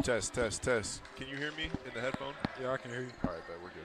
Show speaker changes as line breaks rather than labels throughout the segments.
Test, test, test. Can you hear me in the headphone?
Yeah, I can hear you.
All right, bet we're good.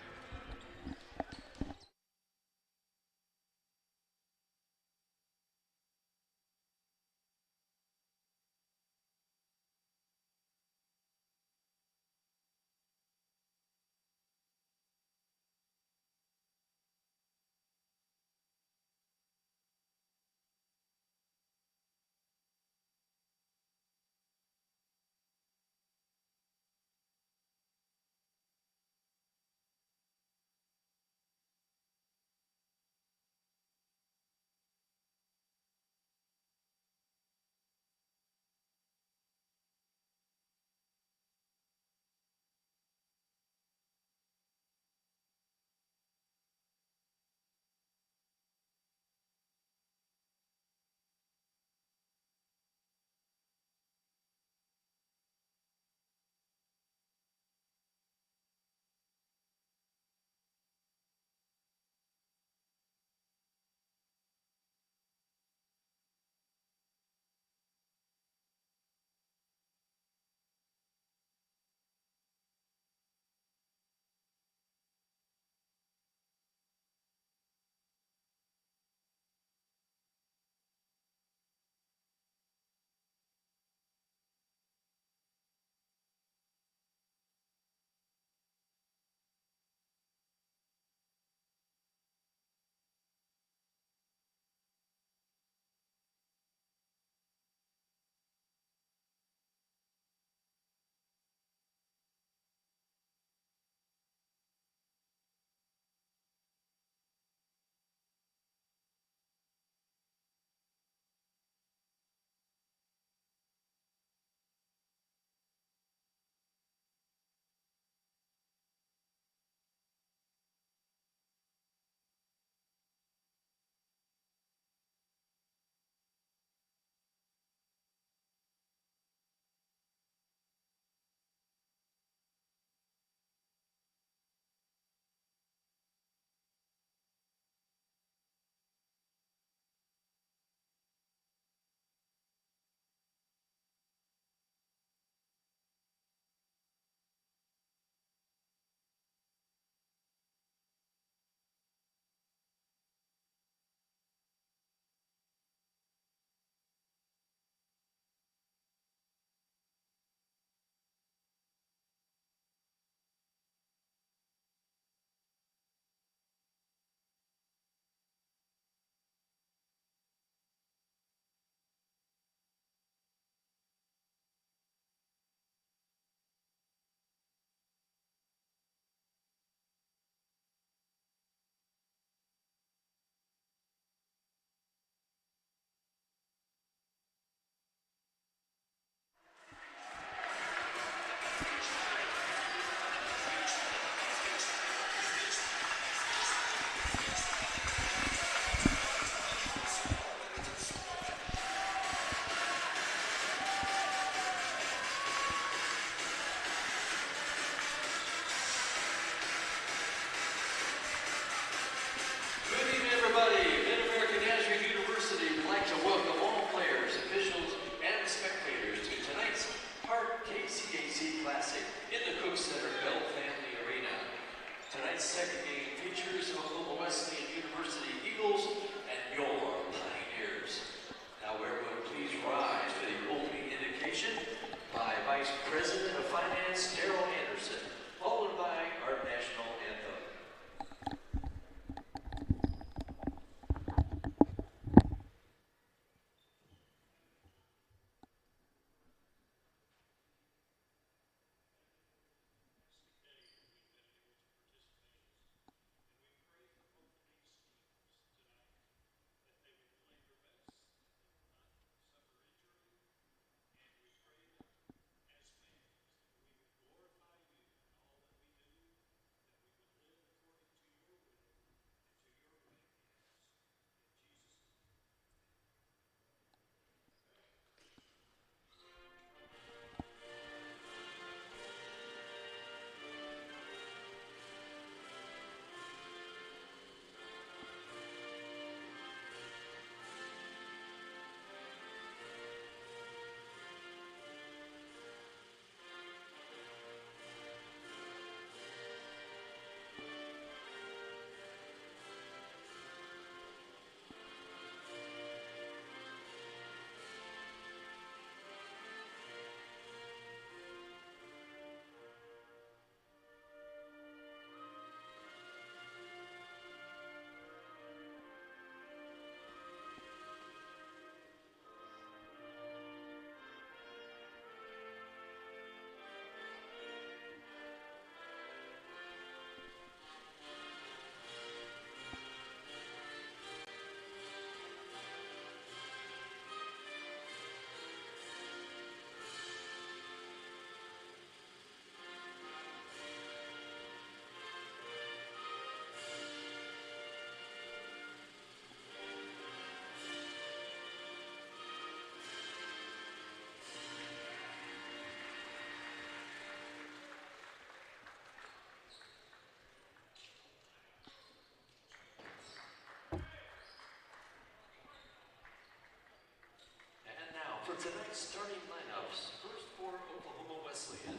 for tonight's starting lineups. First for Oklahoma Wesleyan.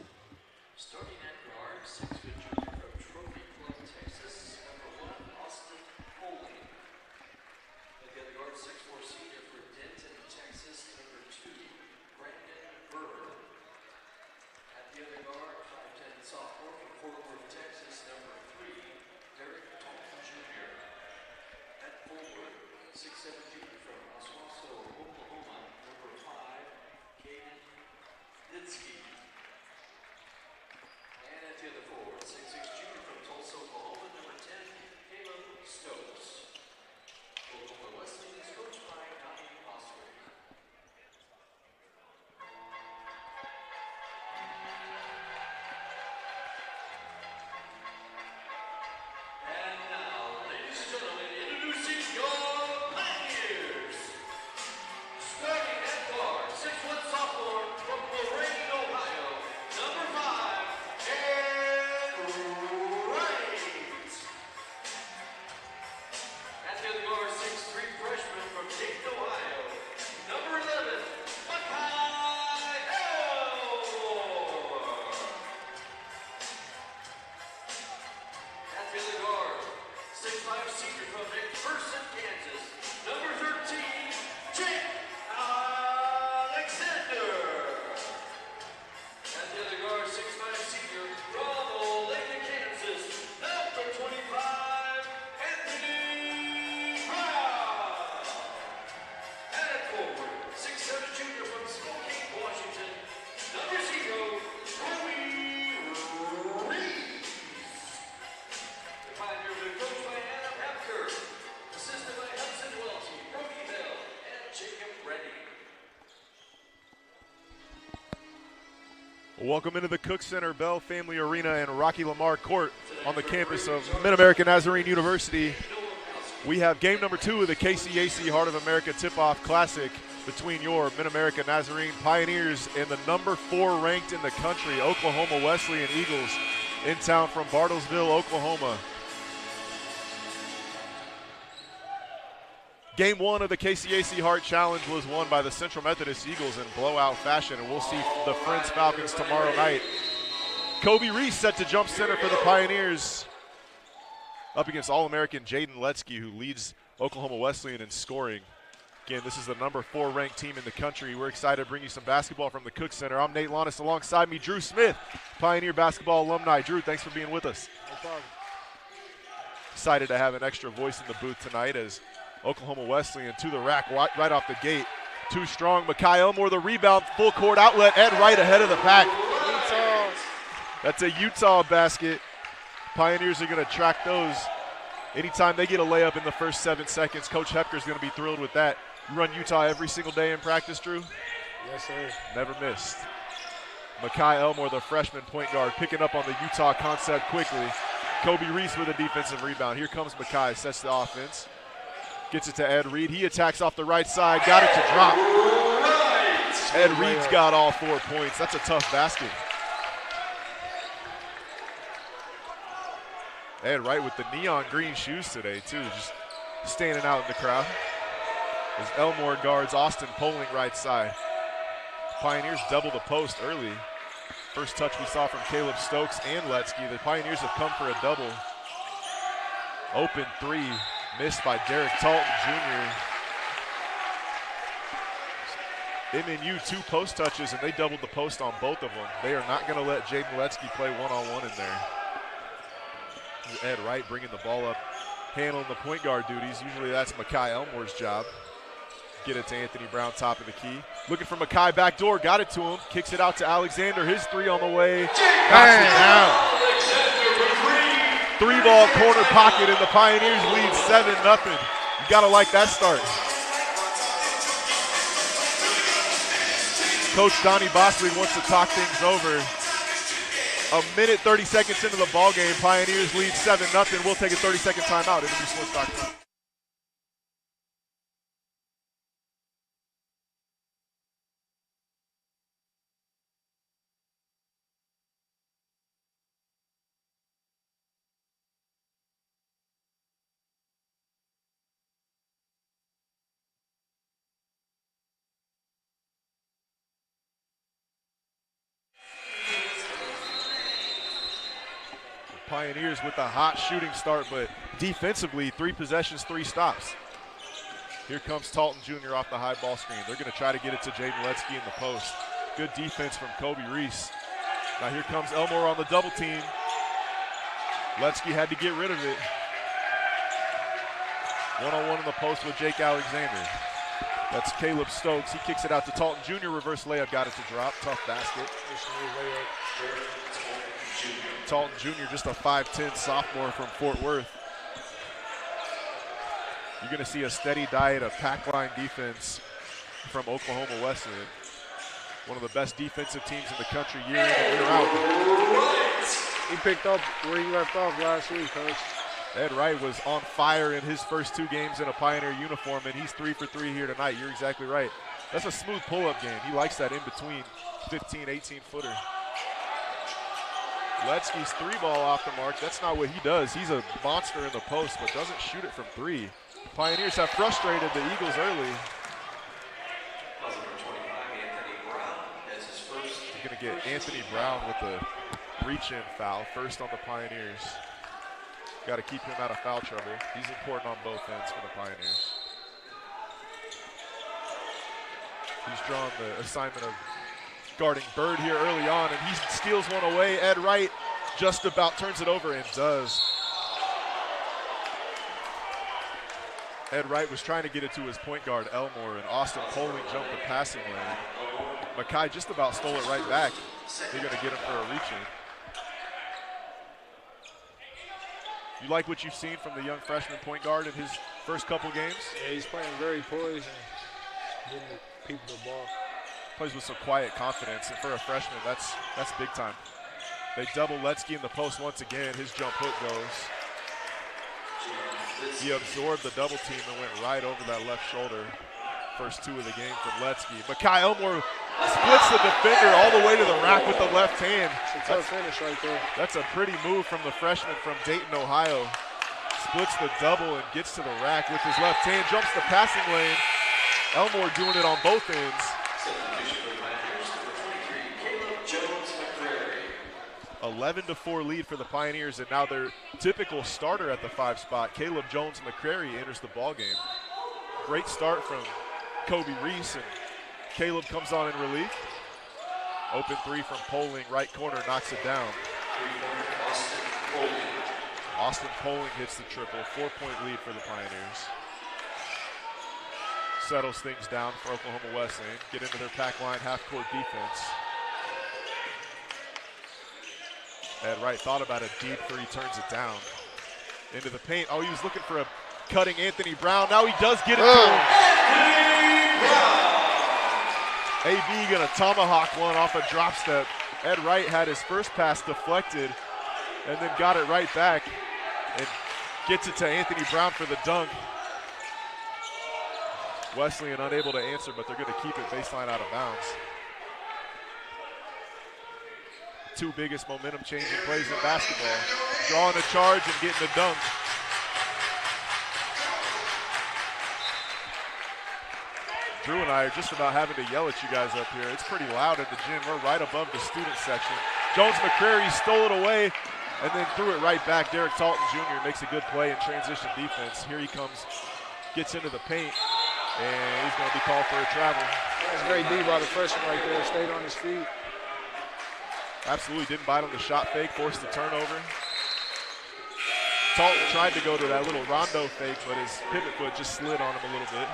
Starting at guard, 6-foot junior from Trophy Club, Texas, number 1, Austin Poling. At the other guard, 6'4" senior for Denton, Texas, number 2, Brandon Bird. At the other guard, 5'10" sophomore from Fort Worth, Texas, number 3, Derek Thompson Jr. At forward, 6'7" junior from Oswasso, Oklahoma, number 5, Caden Dinsky. And at the other forward, 6'6" junior from Tulsa, Oklahoma, number 10, Caleb Stokes. Oklahoma Wesleyan is coached by Donnie Oswald. And now, ladies and gentlemen, introducing your Pioneers. Starting at guard, 6'1" sophomore from Wesleyan, Ohio, number 5, Ed Wright. At the other guard, 6'3" freshman from Dayton, Ohio, number 11, Makai Elmore. At the other guard, 6'5" senior from McPherson, Kansas, number 13, Jake Alexander. At the other guard, 6'5" senior from Wesleyan, Kansas, number 25, Anthony Brown. And at forward, 6'7" junior from Spokane, Washington, number 0, Toby Reeves. The Pioneers are coached by Adam Hepker, assisted by Hudson Welty, Brody Bell, and Jacob Reddy.
Welcome into the Cook Center Bell Family Arena and Rocky Lamar Court on the campus of Mid-America Nazarene University. We have game number 2 of the KCAC Heart of America Tip-Off Classic between your Mid-America Nazarene Pioneers and the number 4 ranked in the country Oklahoma Wesleyan Eagles in town from Bartlesville, Oklahoma. Game 1 of the KCAC Heart Challenge was won by the Central Methodist Eagles in blowout fashion, and we'll see the Friends Falcons tomorrow night. Kobe Reese set to jump center for the Pioneers up against All-American Jaden Letsky, who leads Oklahoma Wesleyan in scoring. Again, this is the number 4 ranked team in the country. We're excited to bring you some basketball from the Cook Center. I'm Nate Lannis, alongside me, Drew Smith, Pioneer basketball alumni. Drew, thanks for being with us.
No problem.
Excited to have an extra voice in the booth tonight as Oklahoma Wesleyan to the rack right off the gate. Too strong. Makai Elmore, the rebound, full court outlet. Ed Wright ahead of the pack.
Utah.
That's a Utah basket. Pioneers are going to track those. Anytime they get a layup in the first 7 seconds, Coach Hepker's going to be thrilled with that. You run Utah every single day in practice, Drew?
Yes, sir.
Never missed. Makai Elmore, the freshman point guard, picking up on the Utah concept quickly. Kobe Reese with a defensive rebound. Here comes Makai, sets the offense. Gets it to Ed Reed. He attacks off the right side. Got it to drop. Ed Reed's got all 4 points. That's a tough basket. Ed Wright with the neon green shoes today, too. Just standing out in the crowd. As Elmore guards Austin Poling right side. Pioneers double the post early. First touch we saw from Caleb Stokes and Letsky. The Pioneers have come for a double. Open 3. Missed by Derek Talton Jr. MNU 2 post touches, and they doubled the post on both of them. They are not going to let Jaden Letsky play one-on-one in there. Ed Wright bringing the ball up, handling the point guard duties. Usually that's Makai Elmore's job. Get it to Anthony Brown, top of the key. Looking for Makai, backdoor, got it to him. Kicks it out to Alexander, his 3 on the way. Knocks it down. 3-ball corner pocket, and the Pioneers lead 7-0. You gotta like that start. Coach Donnie Bosley wants to talk things over. A minute, 30 seconds into the ball game, Pioneers lead 7-0. We'll take a 30-second timeout. NBCSports.com. Pioneers with a hot shooting start, but defensively, 3 possessions, 3 stops. Here comes Talton Jr. off the high ball screen. They're going to try to get it to Jaden Letsky in the post. Good defense from Kobe Reese. Now here comes Elmore on the double team. Letsky had to get rid of it. One-on-one in the post with Jake Alexander. That's Caleb Stokes. He kicks it out to Talton Jr. Reverse layup, got it to drop. Tough basket. Talton Jr., just a 5'10 sophomore from Fort Worth. You're going to see a steady diet of pack line defense from Oklahoma Wesleyan. One of the best defensive teams in the country year in and year out.
He picked up where he left off last week, Coach.
Ed Wright was on fire in his first 2 games in a Pioneer uniform, and he's 3 for 3 here tonight. You're exactly right. That's a smooth pull-up game. He likes that in-between 15, 18-footer. Letsky's 3-ball off the mark. That's not what he does. He's a monster in the post, but doesn't shoot it from 3. Pioneers have frustrated the Eagles early. You're going to get Anthony Brown with the reach-in foul, first on the Pioneers. Got to keep him out of foul trouble. He's important on both ends for the Pioneers. He's drawn the assignment of guarding Bird here early on, and he steals one away. Ed Wright just about turns it over and does. Ed Wright was trying to get it to his point guard, Elmore, and Austin Poling jumped the passing lane. Mackay just about stole it right back. They're going to get him for a reach-in. You like what you've seen from the young freshman point guard in his first couple games?
Yeah, he's playing very poised and getting the people the ball.
Plays with some quiet confidence, and for a freshman, that's big time. They double Letsky in the post once again. His jump hook goes. He absorbed the double team and went right over that left shoulder. First 2 of the game from Letsky. Mackay Elmore splits the defender all the way to the rack with the left hand.
It's a tough finish right there.
That's a pretty move from the freshman from Dayton, Ohio. Splits the double and gets to the rack with his left hand. Jumps the passing lane. Elmore doing it on both ends. 11-4 lead for the Pioneers, and now their typical starter at the 5 spot, Caleb Jones-McCrary, enters the ballgame. Great start from Kobe Reese, and Caleb comes on in relief. Open 3 from Poling, right corner, knocks it down. Austin Poling hits the triple, 4-point lead for the Pioneers. Settles things down for Oklahoma Wesleyan. Get into their pack line, half-court defense. Ed Wright thought about a deep 3, turns it down. Into the paint. Oh, he was looking for a cutting Anthony Brown. Now he does get it to him. AB gonna tomahawk one off a drop step. Ed Wright had his first pass deflected and then got it right back and gets it to Anthony Brown for the dunk. Wesleyan unable to answer, but they're gonna keep it baseline out of bounds. 2 biggest momentum changing plays in basketball. Drawing a charge and getting a dunk. Drew and I are just about having to yell at you guys up here. It's pretty loud in the gym. We're right above the student section. Jones-McCrary stole it away and then threw it right back. Derek Talton Jr. makes a good play in transition defense. Here he comes, gets into the paint, and he's going to be called for a travel.
That's great D by the freshman right there. Stayed on his feet.
Absolutely didn't bite on the shot fake, forced the turnover. Talton tried to go to that little rondo fake, but his pivot foot just slid on him a little bit.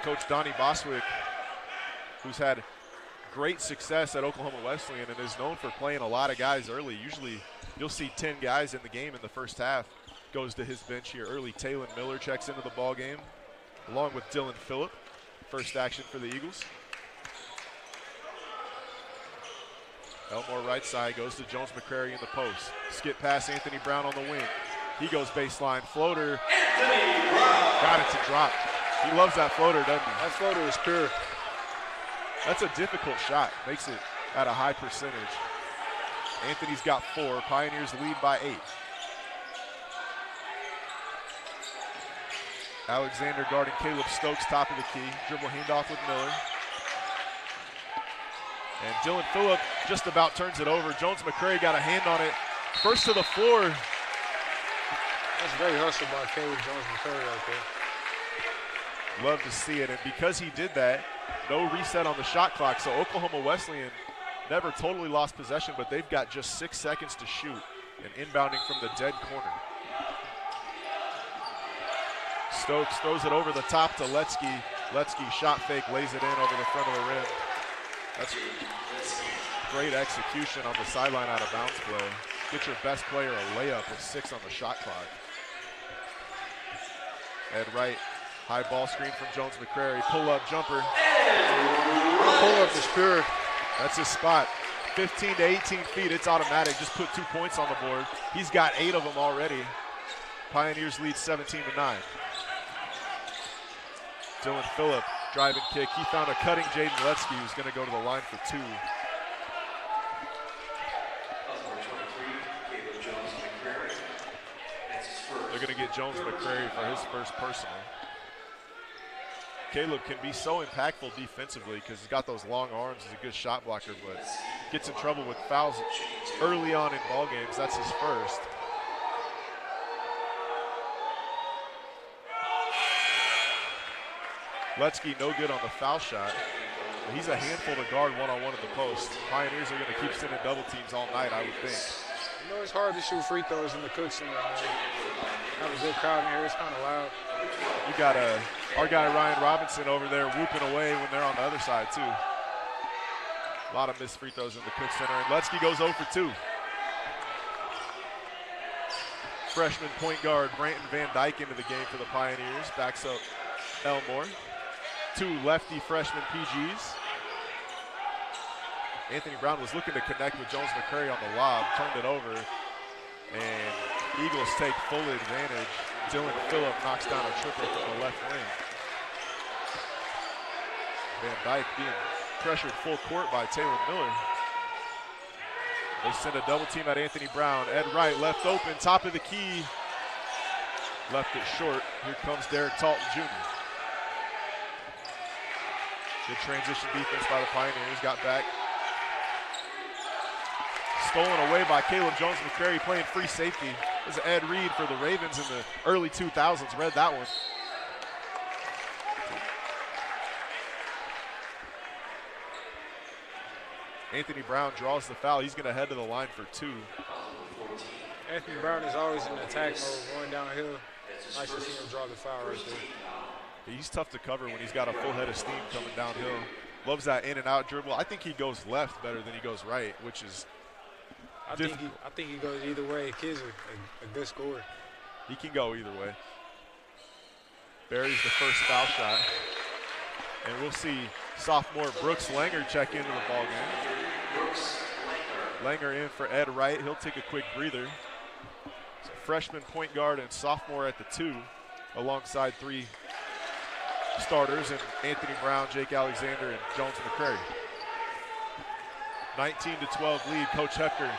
Coach Donnie Boswick, who's had great success at Oklahoma Wesleyan and is known for playing a lot of guys early. Usually you'll see 10 guys in the game in the first half. Goes to his bench here early. Talon Miller checks into the ball game, along with Dylan Phillip. First action for the Eagles. Elmore right side goes to Jones-McCrary in the post. Skip past Anthony Brown on the wing. He goes baseline, floater. Got it to drop. He loves that floater, doesn't he?
That floater is pure.
That's a difficult shot. Makes it at a high percentage. Anthony's got 4. Pioneers lead by 8. Alexander guarding Caleb Stokes, top of the key. Dribble handoff with Miller. And Dylan Phillip just about turns it over. Jones McCrary got a hand on it. First to the floor.
That's great hustle by Caleb Jones McCurry right there.
Love to see it. And because he did that, no reset on the shot clock. So Oklahoma Wesleyan never totally lost possession, but they've got just 6 seconds to shoot. And inbounding from the dead corner. Stokes throws it over the top to Letsky. Letsky shot fake, lays it in over the front of the rim. That's great execution on the sideline out of bounds play. Get your best player a layup with 6 on the shot clock. Ed Wright, high ball screen from Jones McCrary. Pull-up jumper.
Pull-up is pure.
That's his spot. 15 to 18 feet, it's automatic. Just put 2 points on the board. He's got 8 of them already. Pioneers lead 17 to 9. Dylan Phillip, driving kick. He found a cutting Jaden Letsky, who's going to go to the line for 2. They're going to get Jones McCrary for his first personal. Caleb can be so impactful defensively because he's got those long arms. He's a good shot blocker, but gets in trouble with fouls early on in ball games. That's his first. Letsky no good on the foul shot. He's a handful to guard one-on-one at the post. Pioneers are going to keep sending double teams all night, I would think.
You know, it's hard to shoot free throws in the Cook Center. Have a good crowd in here. It's kind of loud.
You got our guy Ryan Robinson over there whooping away when they're on the other side, too. A lot of missed free throws in the Cook Center, and Letsky goes 0 for 2. Freshman point guard Branton Van Dyke into the game for the Pioneers. Backs up Elmore. 2 lefty freshman PGs. Anthony Brown was looking to connect with Jones McCrary on the lob, turned it over, and Eagles take full advantage. Dylan Phillip knocks down a triple from the left wing. Van Dyke being pressured full court by Taylor Miller. They send a double team at Anthony Brown. Ed Wright left open, top of the key. Left it short. Here comes Derek Talton Jr. Good transition defense by the Pioneers. Got back. Stolen away by Caleb Jones McCrary playing free safety. This is Ed Reed for the Ravens in the early 2000s. Read that one. Anthony Brown draws the foul. He's going to head to the line for 2.
Anthony Brown is always in attack mode, going downhill. Nice to see him draw the foul right there.
He's tough to cover when he's got a full head of steam coming downhill. Loves that in and out dribble. I think he goes left better than he goes right, which is
I think he goes either way. Kid's a good scorer.
He can go either way. Buries the first foul shot. And we'll see sophomore Brooks Langer check into the ball game. Langer in for Ed Wright. He'll take a quick breather. So freshman point guard and sophomore at the 2, alongside 3 starters and Anthony Brown, Jake Alexander, and Jones McCrary. 19-12 lead. Coach Hepker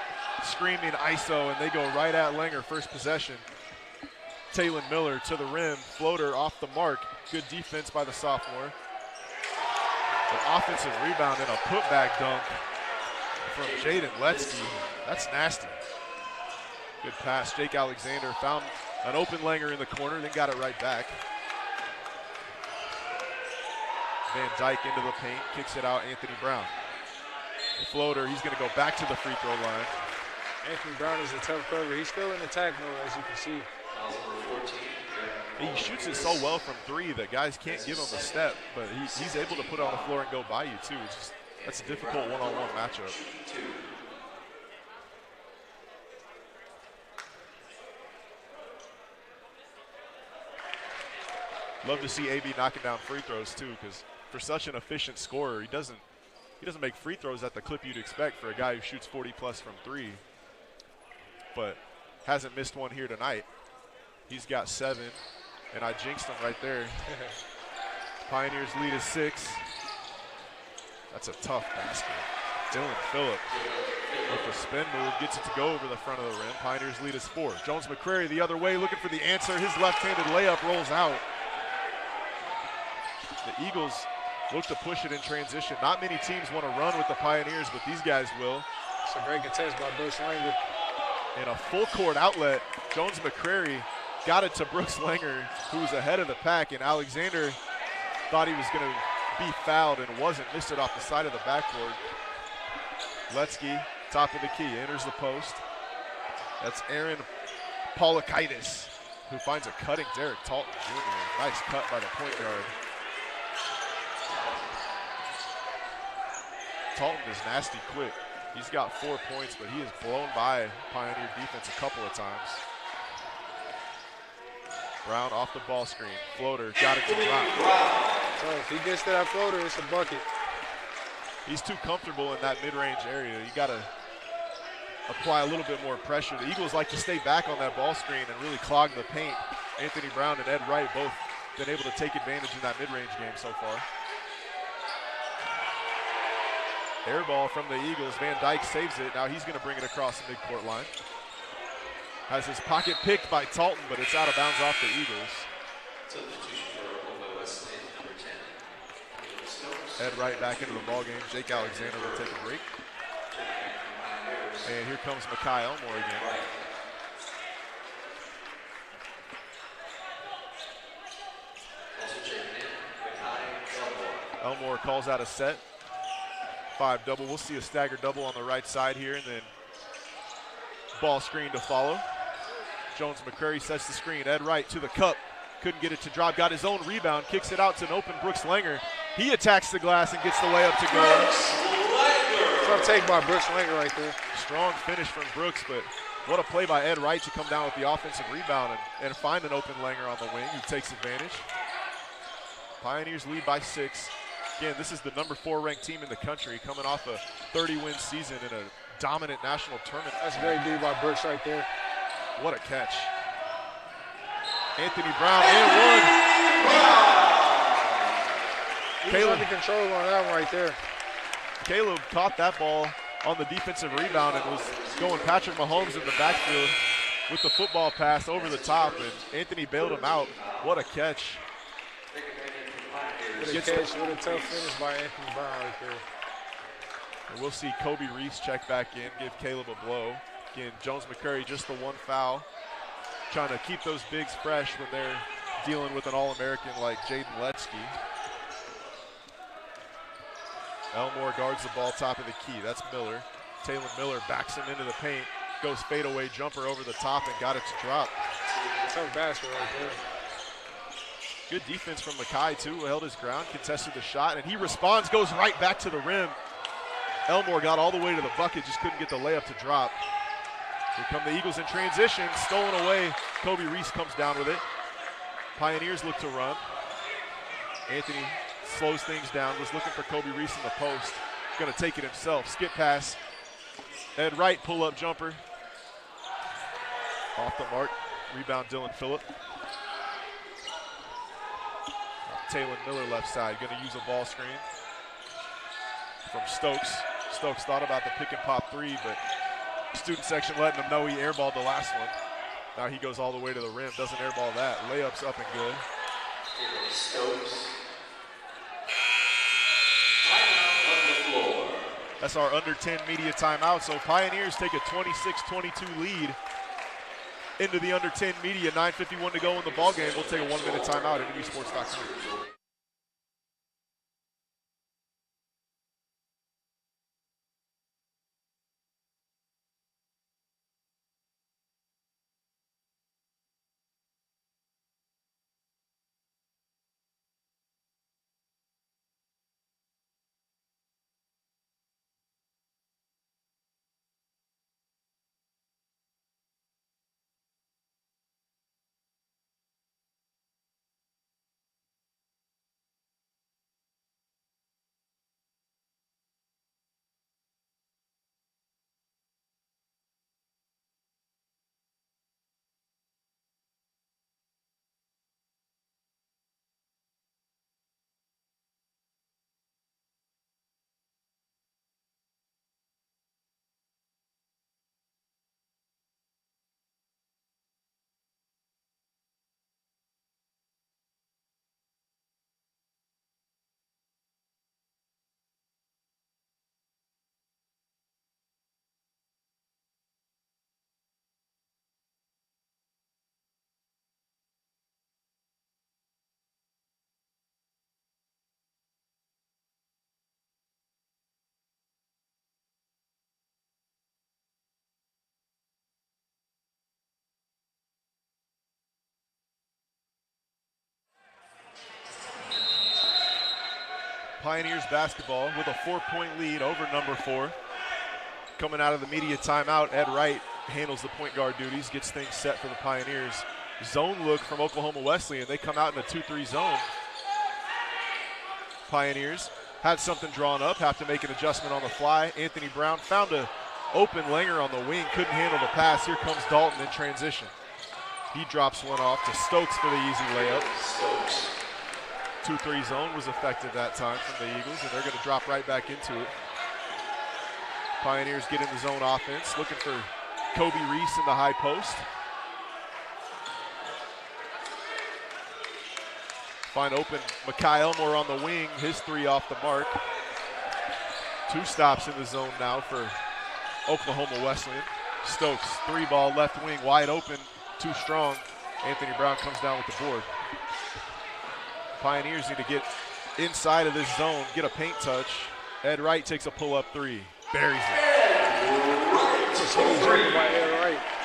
screaming ISO, and they go right at Langer first possession. Taylor Miller to the rim, floater off the mark. Good defense by the sophomore. An offensive rebound and a putback dunk from Jaden Letsky. That's nasty. Good pass. Jake Alexander found an open Langer in the corner, then got it right back. Van Dyke into the paint, kicks it out, Anthony Brown. The floater, he's going to go back to the free throw line.
Anthony Brown is a tough cover. He's still in attack mode, as you can see.
He shoots it so well from 3 that guys can't give him a step, but he's able to put it on the floor and go by you, too. It's just, that's a difficult one-on-one matchup. Love to see AB knocking down free throws, too, because for such an efficient scorer, he doesn't make free throws at the clip you'd expect for a guy who shoots 40-plus from 3, but hasn't missed one here tonight. He's got 7, and I jinxed him right there. Pioneers lead is 6. That's a tough basket. Dylan Phillip with the spin move gets it to go over the front of the rim. Pioneers lead is 4. Jones McCrary the other way looking for the answer. His left-handed layup rolls out. The Eagles Look to push it in transition. Not many teams want to run with the Pioneers, but these guys will.
It's a great contest by Brooks Langer.
In a full court outlet, Jones McCrary got it to Brooks Langer, who was ahead of the pack, and Alexander thought he was going to be fouled and wasn't. Missed it off the side of the backboard. Letsky, top of the key, enters the post. That's Aaron Polakaitis, who finds a cutting Derek Talton Jr. Nice cut by the point guard. Talton is nasty quick. He's got 4 points, but he has blown by Pioneer defense a couple of times. Brown off the ball screen. Floater, got it to drop.
So if he gets to that floater, it's a bucket.
He's too comfortable in that mid-range area. You got to apply a little bit more pressure. The Eagles like to stay back on that ball screen and really clog the paint. Anthony Brown and Ed Wright both been able to take advantage in that mid-range game so far. Air ball from the Eagles. Van Dyke saves it. Now he's going to bring it across the midcourt line. Has his pocket picked by Talton, but it's out of bounds off the Eagles.
Substitution for Wesleyan, number 10.
Ed Wright back into the ball game. Jake Alexander will take a break. And here comes Makai Elmore again. Elmore calls out a set. 5 double. We'll see a stagger double on the right side here, and then ball screen to follow. Jones McCrary sets the screen. Ed Wright to the cup. Couldn't get it to drop. Got his own rebound. Kicks it out to an open Brooks Langer. He attacks the glass and gets the layup to go.
Tough take by Brooks Langer right there.
Strong finish from Brooks, but what a play by Ed Wright to come down with the offensive rebound and find an open Langer on the wing who takes advantage. Pioneers lead by 6. Again, this is the number 4 ranked team in the country, coming off a 30-win season in a dominant national tournament.
That's great D by Brooks right there.
What a catch. Anthony Brown and one.
He was under control on that one right there.
Caleb caught that ball on the defensive rebound and was going Patrick Mahomes in the backfield with the football pass over the top, and Anthony bailed him out. What a catch.
What a catch, what a tough finish by Anthony Brown right there.
And we'll see Kobe Reese check back in, give Caleb a blow. Again, Jones McCurry just the 1 foul. Trying to keep those bigs fresh when they're dealing with an All-American like Jaden Letsky. Elmore guards the ball top of the key. That's Miller. Taylor Miller backs him into the paint. Goes fadeaway jumper over the top and got it to drop.
Tough basket right there.
Good defense from Makai, too. Held his ground, contested the shot, and he responds, goes right back to the rim. Elmore got all the way to the bucket, just couldn't get the layup to drop. Here come the Eagles in transition, stolen away. Kobe Reese comes down with it. Pioneers look to run. Anthony slows things down, was looking for Kobe Reese in the post. Gonna take it himself, skip pass. Ed Wright, pull-up jumper. Off the mark, rebound Dylan Phillip. Taylor Miller left side, gonna use a ball screen from Stokes. Stokes thought about the pick and pop 3, but student section letting him know he airballed the last one. Now he goes all the way to the rim, doesn't airball that. Layup's up and good.
Stokes.
That's our under 10 media timeout. So Pioneers take a 26-22 lead into the under 10 media. 9:51 to go in the ball game. We'll take a 1-minute timeout at MNUsports.com. Pioneers basketball with a 4-point lead over number 4. Coming out of the media timeout, Ed Wright handles the point guard duties, gets things set for the Pioneers. Zone look from Oklahoma Wesleyan. They come out in a 2-3 zone. Pioneers had something drawn up, have to make an adjustment on the fly. Anthony Brown found a open Langer on the wing, couldn't handle the pass. Here comes Dalton in transition. He drops one off to Stokes for the easy layup. 2-3 zone was effective that time from the Eagles, and they're going to drop right back into it. Pioneers get in the zone offense, looking for Kobe Reese in the high post. Find open Makai Elmore on the wing, his 3 off the mark. 2 stops in the zone now for Oklahoma Wesleyan. Stokes, 3-ball left wing, wide open, too strong. Anthony Brown comes down with the board. Pioneers need to get inside of this zone, get a paint touch. Ed Wright takes a pull-up 3, buries it.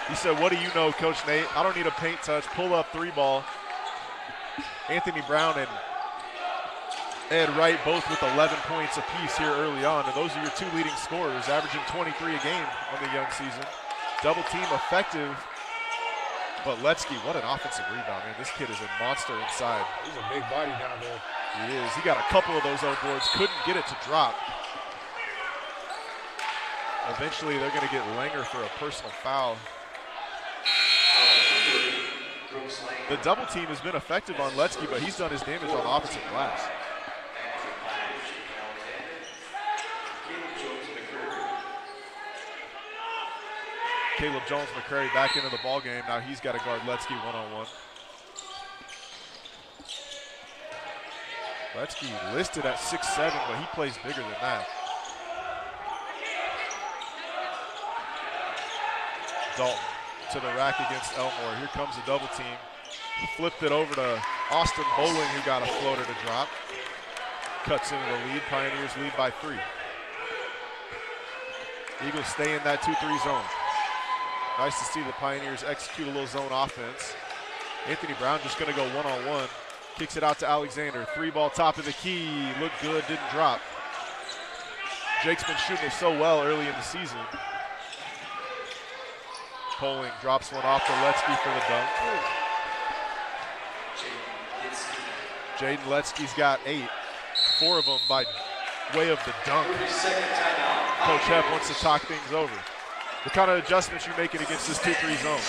He said, what do you know, Coach Nate? I don't need a paint touch, pull-up 3-ball. Anthony Brown and Ed Wright both with 11 points apiece here early on, and those are your 2 leading scorers, averaging 23 a game on the young season. Double team effective, but Letsky, what an offensive rebound, man. This kid is a monster inside.
He's a big body down there.
He is. He got a couple of those boards, couldn't get it to drop. Eventually, they're going to get Langer for a personal foul. The double team has been effective on Letsky, but he's done his damage on the opposite glass. Caleb Jones-McCrary back into the ball game. Now he's got to guard Letsky one-on-one. Letsky listed at 6'7", but he plays bigger than that. Dalton to the rack against Elmore. Here comes a double team. He flipped it over to Austin Bowling, who got a floater to drop. Cuts into the lead. Pioneers lead by 3. Eagles stay in that 2-3 zone. Nice to see the Pioneers execute a little zone offense. Anthony Brown just going to go one-on-one. Kicks it out to Alexander. 3-ball top of the key. Looked good, didn't drop. Jake's been shooting it so well early in the season. Poling drops one off to Letsky for the dunk. Jaden Letsky's got 8. 4 of them by way of the dunk. Coach Hepp wants to talk things over. What kind of adjustments you making against this 2-3 zone?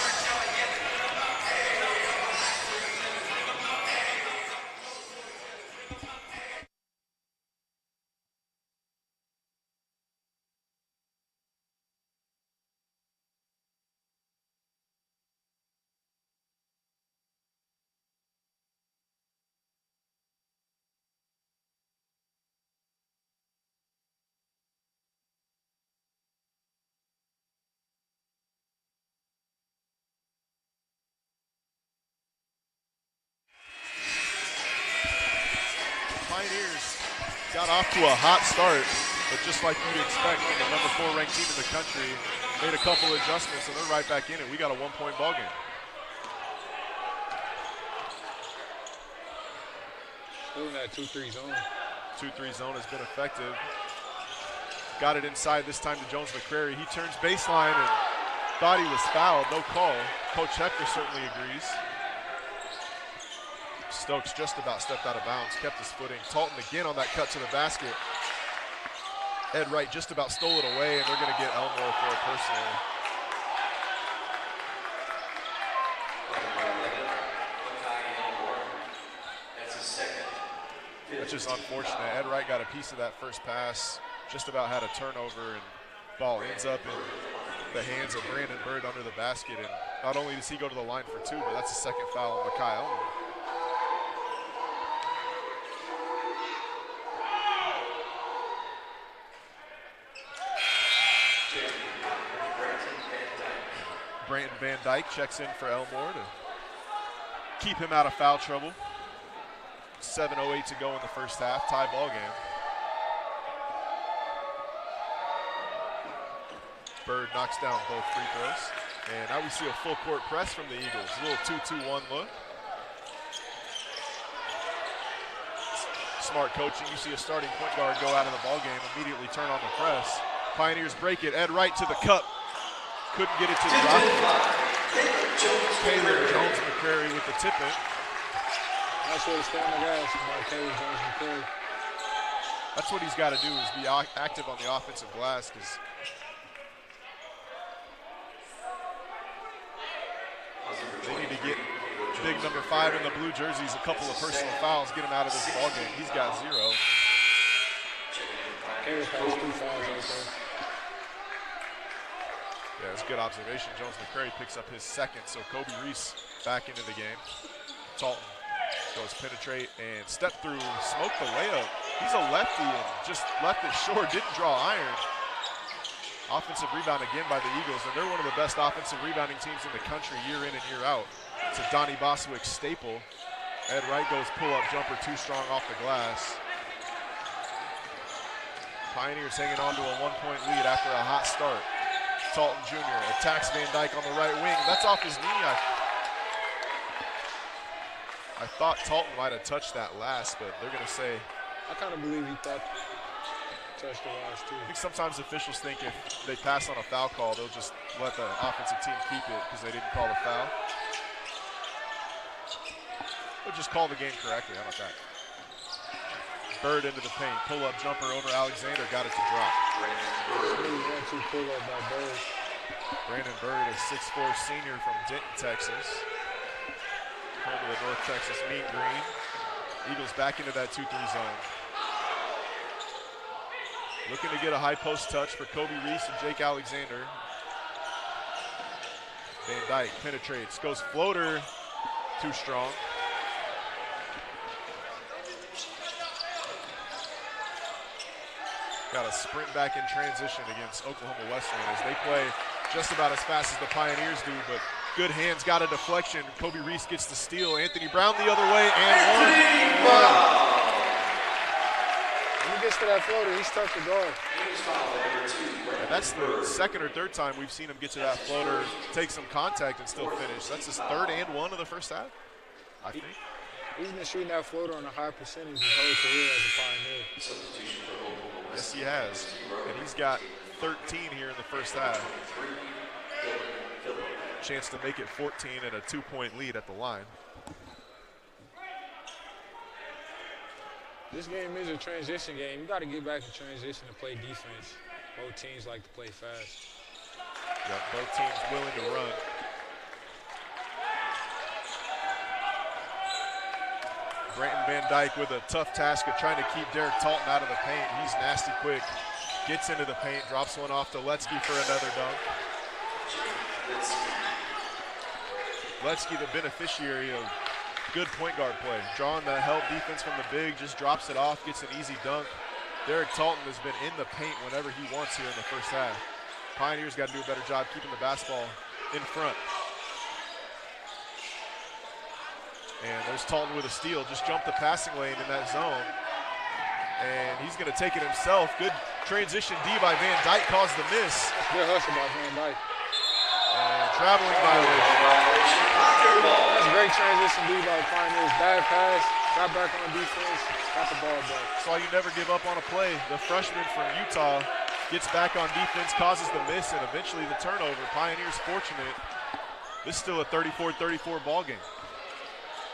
Pioneers got off to a hot start, but just like you'd expect from the number 4 ranked team in the country, made a couple adjustments and they're right back in it. We got a 1-point ball game.
Still in that 2-3 zone.
2-3 zone has been effective. Got it inside this time to Jones-McCrary. He turns baseline and thought he was fouled. No call. Coach Hector certainly agrees. Stokes just about stepped out of bounds, kept his footing. Talton again on that cut to the basket. Ed Wright just about stole it away, and they're going to get Elmore for a personal. That's just unfortunate. Ed Wright got a piece of that first pass, just about had a turnover, and ball ends up in the hands of Brandon Bird under the basket. And not only does he go to the line for 2, but that's the second foul on Makai Elmore. Branton Van Dyke checks in for Elmore to keep him out of foul trouble. 7:08 to go in the first half, tie ball game. Bird knocks down both free throws. And now we see a full court press from the Eagles. A little 2-2-1 look. Smart coaching. You see a starting point guard go out of the ballgame, immediately turn on the press. Pioneers break it. Ed Wright to the cup. Couldn't get it to drop. Caleb Jones McCrary with the tip in.
Nice way to stay on the gas by Caleb Jones McCrary.
That's what he's got to do, is be active on the offensive glass, because they need to get big number 5 in the blue jerseys a couple of personal fouls, get him out of this ballgame. He's got 0.
Caleb has 2 fouls right there.
Yeah, that's a good observation. Jones McCrary picks up his second, so Kobe Reese back into the game. Talton goes penetrate and step through, smoke the layup. He's a lefty and just left it short, didn't draw iron. Offensive rebound again by the Eagles, and they're one of the best offensive rebounding teams in the country year in and year out. It's a Donnie Boswick staple. Ed Wright goes pull-up jumper too strong off the glass. Pioneers hanging on to a 1-point lead after a hot start. Talton Jr. attacks Van Dyke on the right wing. That's off his knee. I thought Talton might have touched that last, but they're going to say.
I kind of believe he touched the last too.
I think sometimes officials think if they pass on a foul call, they'll just let the offensive team keep it because they didn't call a foul. They'll just call the game correctly. How about that? Bird into the paint. Pull-up jumper over Alexander. Got it to drop.
1-2 pull-up by Bird.
Brandon Bird, a 6'4" senior from Denton, Texas. Home of the North Texas Mean Green. Eagles back into that 2-3 zone. Looking to get a high post touch for Kobe Reese and Jake Alexander. Van Dyke penetrates, goes floater, too strong. Got a sprint back in transition against Oklahoma Wesleyan as they play just about as fast as the Pioneers do, but good hands, got a deflection. Kobe Reese gets the steal. Anthony Brown the other way and one.
When he gets to that floater, he's tough to guard.
And that's the second or third time we've seen him get to that floater, take some contact and still finish. That's his 3rd and 1 of the first half, I think.
He's been shooting that floater on a high percentage his whole career as a Pioneer.
Yes, he has. And he's got 13 here in the first half. Chance to make it 14 and a 2-point lead at the line.
This game is a transition game. You got to get back to transition and play defense. Both teams like to play fast.
Yep, both teams willing to run. Brenton Van Dyke with a tough task of trying to keep Derek Talton out of the paint. He's nasty quick. Gets into the paint, drops one off to Letsky for another dunk. Letsky, the beneficiary of good point guard play. Drawing the help defense from the big, just drops it off, gets an easy dunk. Derek Talton has been in the paint whenever he wants here in the first half. Pioneers got to do a better job keeping the basketball in front. And there's Talton with a steal, just jumped the passing lane in that zone. And he's going to take it himself. Good transition D by Van Dyke caused the miss.
Good hustle by Van Dyke.
And traveling violation.
That's a great transition D by the Pioneers. Bad pass, got back on defense, got the ball back.
That's why you never give up on a play. The freshman from Utah gets back on defense, causes the miss, and eventually the turnover. Pioneers fortunate. This is still a 34-34 ball game.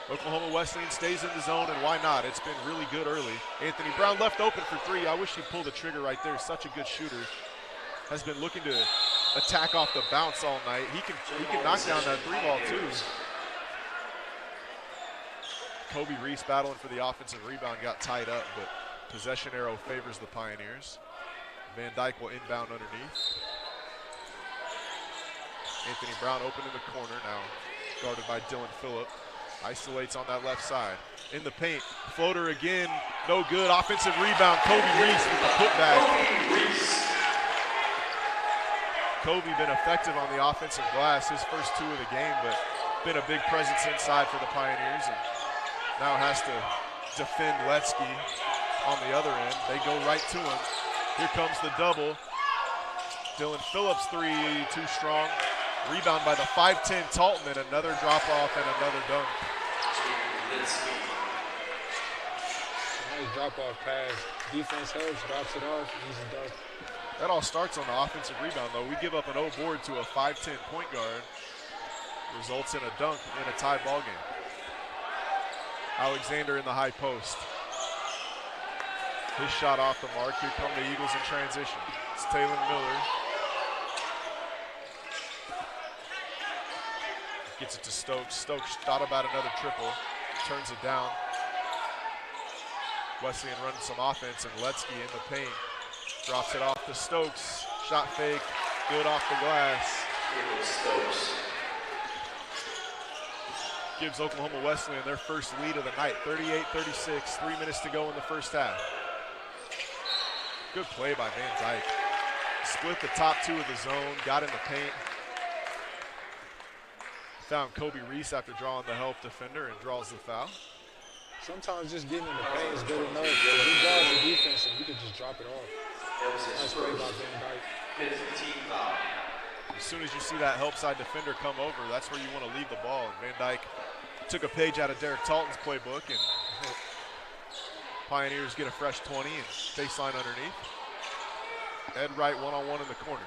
Oklahoma Wesleyan stays in the zone, and why not? It's been really good early. Anthony Brown left open for 3. I wish he pulled the trigger right there. Such a good shooter. Has been looking to attack off the bounce all night. He can knock down that 3 ball too. Kobe Reese battling for the offensive rebound, got tied up, but possession arrow favors the Pioneers. Van Dyke will inbound underneath. Anthony Brown open in the corner now, guarded by Dylan Phillip. Isolates on that left side. In the paint, floater again, no good. Offensive rebound, Kobe Reese with the putback. Kobe been effective on the offensive glass his first 2 of the game, but been a big presence inside for the Pioneers, and now has to defend Letsky on the other end. They go right to him. Here comes the double. Dylan Phillips 3, too strong. Rebound by the 5'10" Talton, and another drop off and another dunk.
Nice nice drop-off pass. Defense helps, drops it off, easy dunk.
That all starts on the offensive rebound, though. We give up an 0 board to a 5'10" point guard. Results in a dunk in a tie ball game. Alexander in the high post. His shot off the mark. Here come the Eagles in transition. It's Taylor Miller. Gets it to Stokes. Stokes thought about another triple. Turns it down. Wesleyan running some offense, and Letsky in the paint. Drops it off to Stokes. Shot fake. Good off the glass. Gives Oklahoma Wesleyan their first lead of the night. 38-36. 3 minutes to go in the first half. Good play by Van Dyke. Split the top two of the zone. Got in the paint. Found Kobe Reese after drawing the help defender and draws the foul.
Sometimes just getting in the paint is good enough. He draws the defense and you can just drop it off. Nice play by Van Dyke.
As soon as you see that help side defender come over, that's where you want to leave the ball. And Van Dyke took a page out of Derek Talton's playbook, and Pioneers get a fresh 20 and baseline underneath. Ed Wright one-on-one in the corner.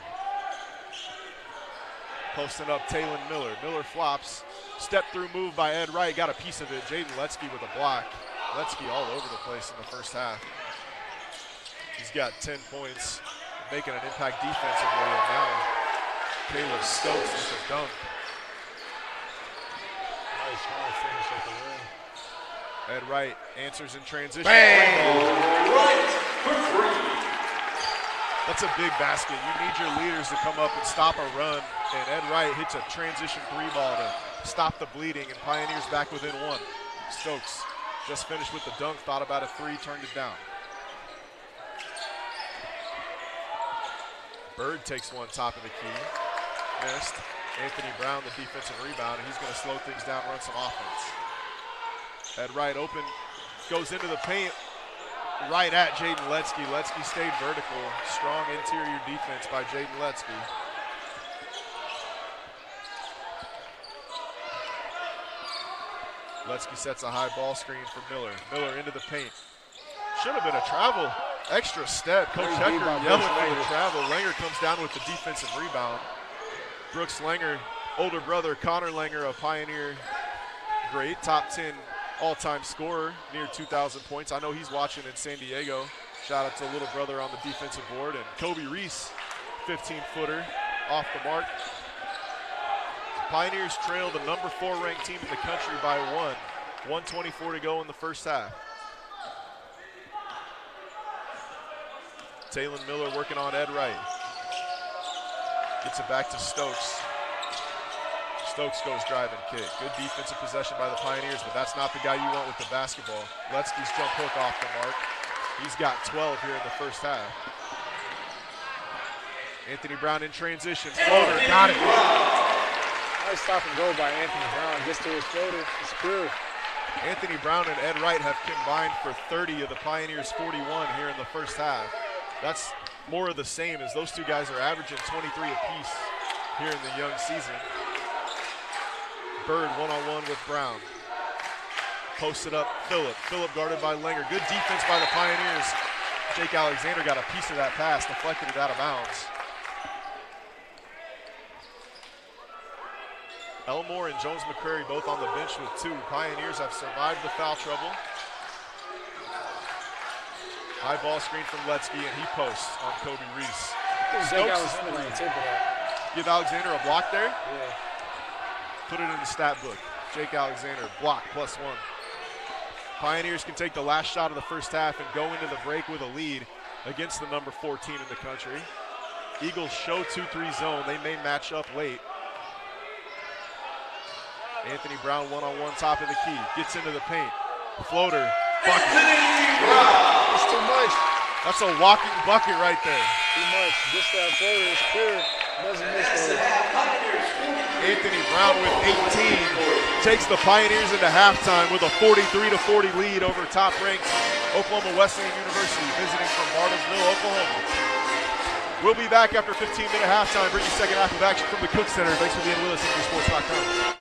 Posting up Taylor Miller. Miller flops. Step through move by Ed Wright. Got a piece of it. Jaden Letsky with a block. Letsky all over the place in the first half. He's got 10 points, making an impact defensively. And now Caleb Stokes with a dunk.
Nice strong finish at the rim.
Ed Wright answers in transition. That's a big basket. You need your leaders to come up and stop a run. And Ed Wright hits a transition 3-ball to stop the bleeding, and Pioneers back within 1. Stokes just finished with the dunk, thought about a 3, turned it down. Bird takes one top of the key. Missed. Anthony Brown, the defensive rebound, and he's going to slow things down, run some offense. Ed Wright open, goes into the paint, right at Jaden Letsky. Letsky stayed vertical. Strong interior defense by Jaden Letsky. Letsky sets a high ball screen for Miller. Miller into the paint. Should have been a travel. Extra step. Coach Hecker yelling for the travel. Langer comes down with the defensive rebound. Brooks Langer, older brother Connor Langer, a Pioneer great, top 10 all-time scorer, near 2,000 points. I know he's watching in San Diego. Shout out to little brother on the defensive board. And Kobe Reese, 15-footer, off the mark. Pioneers trail the number 4 ranked team in the country by 1. 1:24 to go in the first half. Taylor Miller working on Ed Wright. Gets it back to Stokes. Stokes goes drive and kick. Good defensive possession by the Pioneers, but that's not the guy you want with the basketball. Letsky's jump hook off the mark. He's got 12 here in the first half. Anthony Brown in transition. Floater, got it.
Nice stop and go by Anthony Brown. Gets to his floater. It's good.
Anthony Brown and Ed Wright have combined for 30 of the Pioneers' 41 here in the first half. That's more of the same, as those two guys are averaging 23 apiece here in the young season. Bird one-on-one with Brown. Posted up Phillip. Phillip guarded by Langer. Good defense by the Pioneers. Jake Alexander got a piece of that pass, deflected it out of bounds. Elmore and Jones McCrary both on the bench with 2. Pioneers have survived the foul trouble. High ball screen from Letsky, and he posts on Kobe Reese. Give Alexander a block there?
Yeah.
Put it in the stat book. Jake Alexander, block, +1. Pioneers can take the last shot of the first half and go into the break with a lead against the number 4 team in the country. Eagles show 2-3 zone. They may match up late. Anthony Brown one-on-one top of the key. Gets into the paint. Floater. Bucket.
It's too much.
That's a walking bucket right there.
Too much. Just that floater is clear. Doesn't miss those.
Anthony Brown with 18 takes the Pioneers into halftime with a 43-40 lead over top-ranked Oklahoma Wesleyan University, visiting from Bartlesville, Oklahoma. We'll be back after 15-minute halftime, bring you second half of action from the Cook Center. Thanks for being with us at sports.com.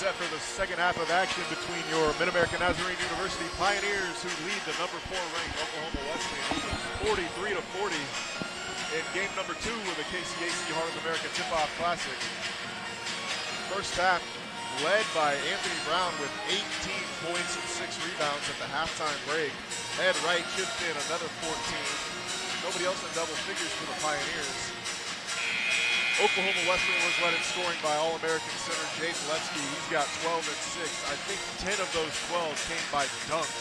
set for the second half of action between your Mid-American Nazarene University Pioneers, who lead the number 4 ranked Oklahoma Wesleyan Eagles 43-40 in game number 2 of the KCAC Heart of America Tip-Off Classic. First half led by Anthony Brown with 18 points and 6 rebounds at the halftime break. Ed Wright chipped in another 14. Nobody else in double figures for the Pioneers. Oklahoma Wesleyan was led in scoring by All-American center Jake Letsky. He's got 12 and 6. I think 10 of those 12 came by dunks.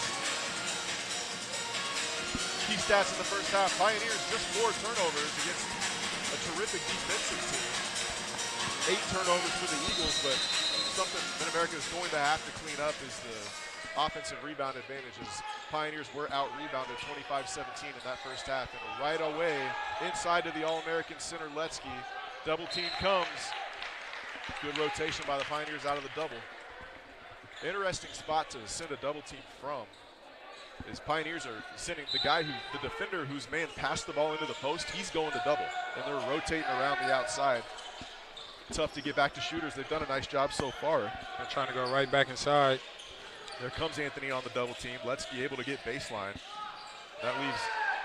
Key stats in the first half. Pioneers just 4 turnovers against a terrific defensive team. 8 turnovers for the Eagles, but something Mid-America is going to have to clean up is the offensive rebound advantages. Pioneers were out-rebounded 25-17 in that first half. And right away, inside to the All-American center Letsky. Double team comes. Good rotation by the Pioneers out of the double. Interesting spot to send a double team from is Pioneers are sending the defender whose man passed the ball into the post, he's going to double. And they're rotating around the outside. Tough to get back to shooters. They've done a nice job so far.
They're trying to go right back inside.
There comes Anthony on the double team. Letsky able to get baseline. That leaves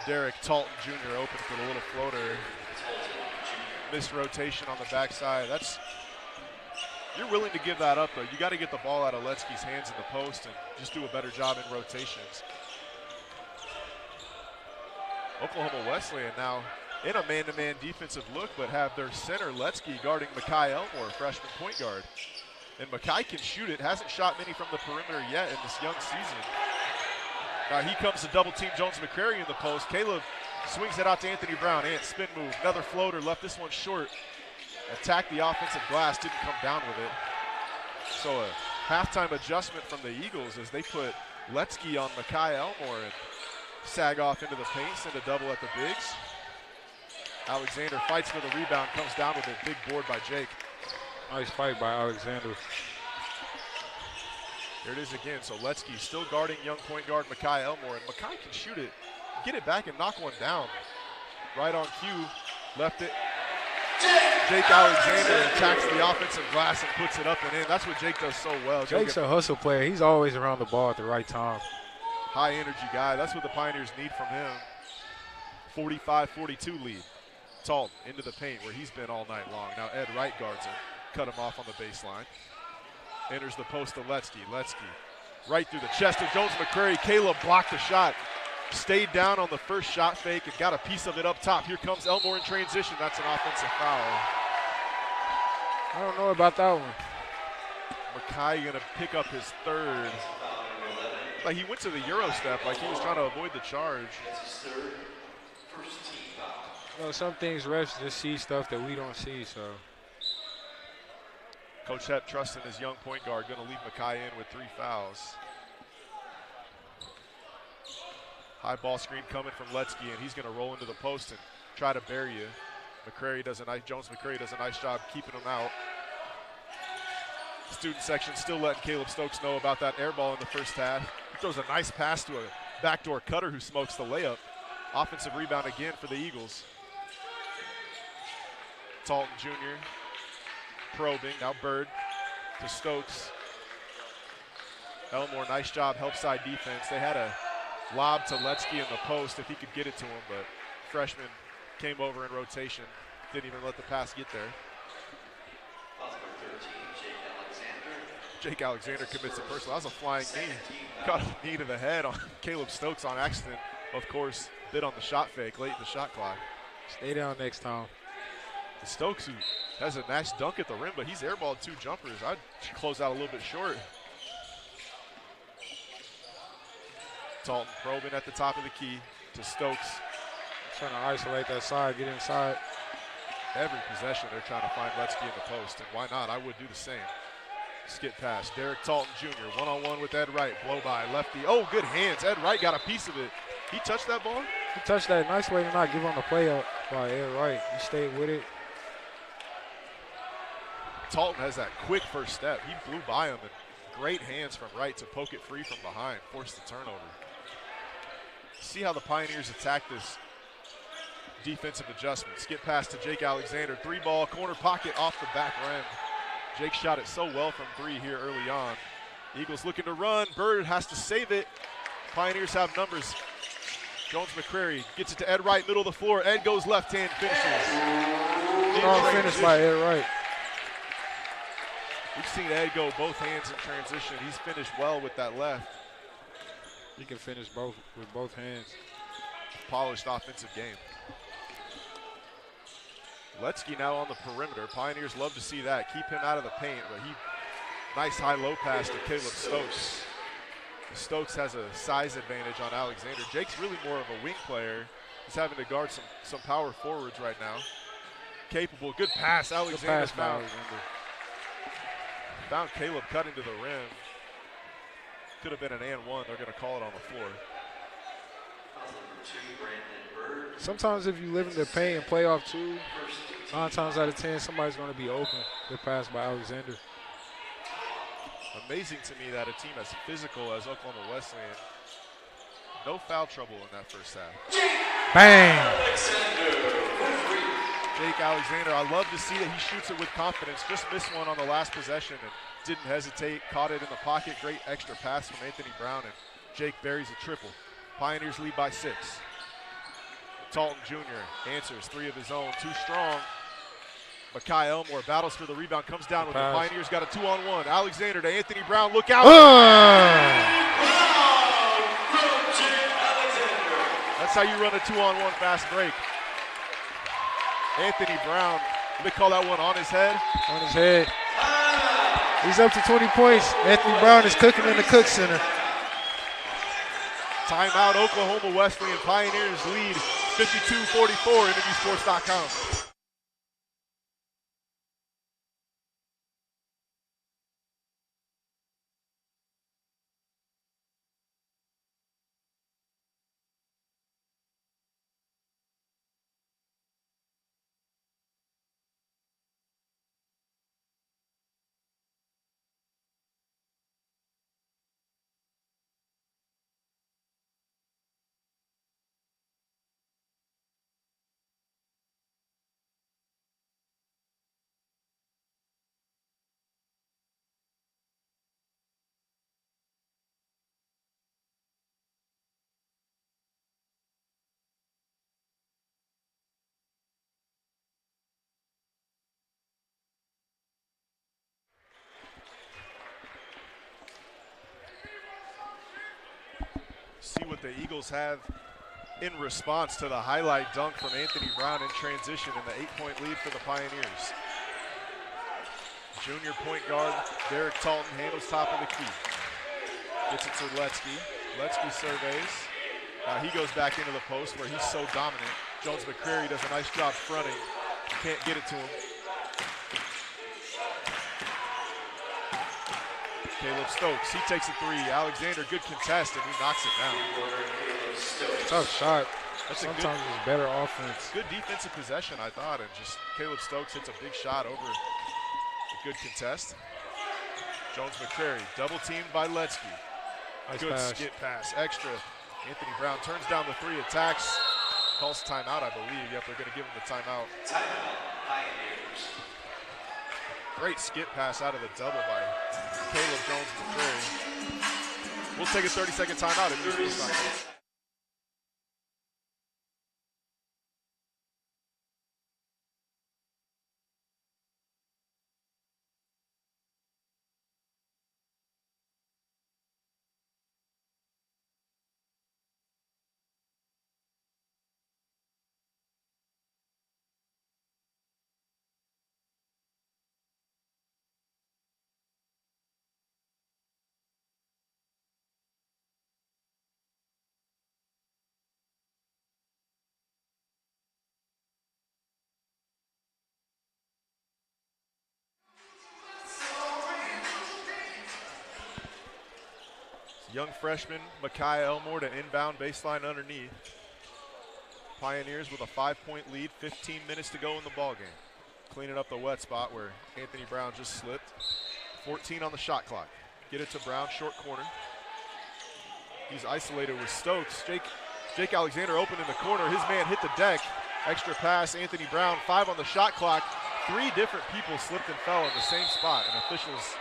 Derek Talton Jr. open for the little floater. Missed rotation on the backside. You're willing to give that up, though. You got to get the ball out of Letsky's hands in the post and just do a better job in rotations. Oklahoma Wesleyan now in a man-to-man defensive look, but have their center Letsky guarding Mekhi Elmore, freshman point guard. And Mekhi can shoot it. Hasn't shot many from the perimeter yet in this young season. Now he comes to double team Jones McCrary in the post. Caleb swings it out to Anthony Brown. Ant spin move. Another floater. Left this one short. Attacked the offensive glass. Didn't come down with it. So a halftime adjustment from the Eagles as they put Letsky on Mekhi Elmore and sag off into the paint. Send a double at the bigs. Alexander fights for the rebound. Comes down with it. Big board by Jake.
Nice fight by Alexander.
Here it is again. So Letsky still guarding young point guard Mekhi Elmore. And Mekhi can shoot it, get it back, and knock one down. Right on cue. Left it. Jake Alexander attacks the offensive glass and puts it up and in. That's what Jake does so well.
Jake's a hustle player. He's always around the ball at the right time.
High energy guy. That's what the Pioneers need from him. 45-42 lead. Talton into the paint where he's been all night long. Now Ed Wright guards him. Cut him off on the baseline. Enters the post to Letsky. Letsky right through the chest of Jones McCrary. Caleb blocked the shot. Stayed down on the first shot fake and got a piece of it up top. Here comes Elmore in transition. That's an offensive foul.
I don't know about that one.
Mekhi gonna pick up his third. Like he went to the Euro step, like he was trying to avoid the charge.
You know, some things refs just see stuff that we don't see, so.
Coach Hepp trusting his young point guard, gonna leave Mekhi in with 3 fouls. High ball screen coming from Letsky, and he's gonna roll into the post and try to bury you. Jones McCrary does a nice job keeping him out. Student section still letting Caleb Stokes know about that air ball in the first half. He throws a nice pass to a backdoor cutter who smokes the layup. Offensive rebound again for the Eagles. Talton Jr. probing, now Bird to Stokes. Elmore, nice job, help side defense. They had a lob to Letsky in the post if he could get it to him, but freshman came over in rotation. Didn't even let the pass get there. Jake Alexander commits a personal. That was a flying knee. Got a knee to the head on Caleb Stokes on accident. Of course, bit on the shot fake late in the shot clock.
Stay down next time.
Stokes, who has a nice dunk at the rim, but he's airballed 2 jumpers. I'd close out a little bit short. Talton probing at the top of the key to Stokes.
Trying to isolate that side, get inside.
Every possession they're trying to find Letsky in the post, and why not? I would do the same. Skip pass. Derek Talton Jr. one-on-one with Ed Wright. Blow by. Lefty. Oh, good hands. Ed Wright got a piece of it. He touched that ball?
He touched that. Nice way to not give on the play up by Ed Wright. He stayed with it.
Talton has that quick first step. He blew by him, and great hands from Wright to poke it free from behind. Forced the turnover. See how the Pioneers attack this defensive adjustment. Skip pass to Jake Alexander. 3-ball corner pocket off the back rim. Jake shot it so well from 3 here early on. Eagles looking to run. Bird has to save it. Pioneers have numbers. Jones McCrary gets it to Ed Wright, middle of the floor. Ed goes left hand, finishes.
Strong finish by Ed Wright.
We've seen Ed go both hands in transition. He's finished well with that left.
He can finish both with both hands.
Polished offensive game. Letsky now on the perimeter. Pioneers love to see that. Keep him out of the paint, but nice high-low pass to Caleb Stokes. Stokes has a size advantage on Alexander. Jake's really more of a wing player. He's having to guard some power forwards right now. Capable, good pass. Alexander found Caleb cutting to the rim. Could have been an and one. They're going to call it on the floor.
Sometimes if you live in the paint and play off 2, 9 times out of 10, somebody's going to be open. Good pass by Alexander.
Amazing to me that a team as physical as Oklahoma Wesleyan, no foul trouble in that first half.
Bang!
Jake Alexander, I love to see that he shoots it with confidence. Just missed one on the last possession and didn't hesitate. Caught it in the pocket. Great extra pass from Anthony Brown, and Jake buries a triple. Pioneers lead by 6. Talton Jr. answers 3 of his own. Too strong. Makai Elmore battles for the rebound, comes down with the Pioneers. Got a 2-on-1. Alexander to Anthony Brown. Look out. That's how you run a 2-on-1 fast break. Anthony Brown, they call that one on his head?
On his head. He's up to 20 points. Anthony Brown is cooking in the Cook Center.
Timeout, Oklahoma Wesleyan. Pioneers lead 52-44, MNUsports.com. See what the Eagles have in response to the highlight dunk from Anthony Brown in transition in the 8-point lead for the Pioneers. Junior point guard Derek Talton handles top of the key. Gets it to Letsky. Letsky surveys. He goes back into the post where he's so dominant. Jones McCrary does a nice job fronting. Can't get it to him. Caleb Stokes, he takes a 3. Alexander, good contest, and he knocks it down.
Tough shot.
Sometimes
it's better offense.
Good defensive possession, I thought, and just Caleb Stokes hits a big shot over a good contest. Jones McCrary, double teamed by Letsky.
Nice
good
pass.
skip pass, extra. Anthony Brown turns down the 3, attacks, calls timeout, I believe. Yep, they're going to give him the timeout. Great skip pass out of the double by Caleb Jones McCrary. We'll take a 30-second timeout at MNU. Young freshman Makai Elmore to inbound baseline underneath. Pioneers with a 5-point lead, 15 minutes to go in the ballgame. Cleaning up the wet spot where Anthony Brown just slipped. 14 on the shot clock. Get it to Brown, short corner. He's isolated with Stokes. Jake Alexander open in the corner. His man hit the deck. Extra pass, Anthony Brown, 5 on the shot clock. 3 different people slipped and fell in the same spot, and officials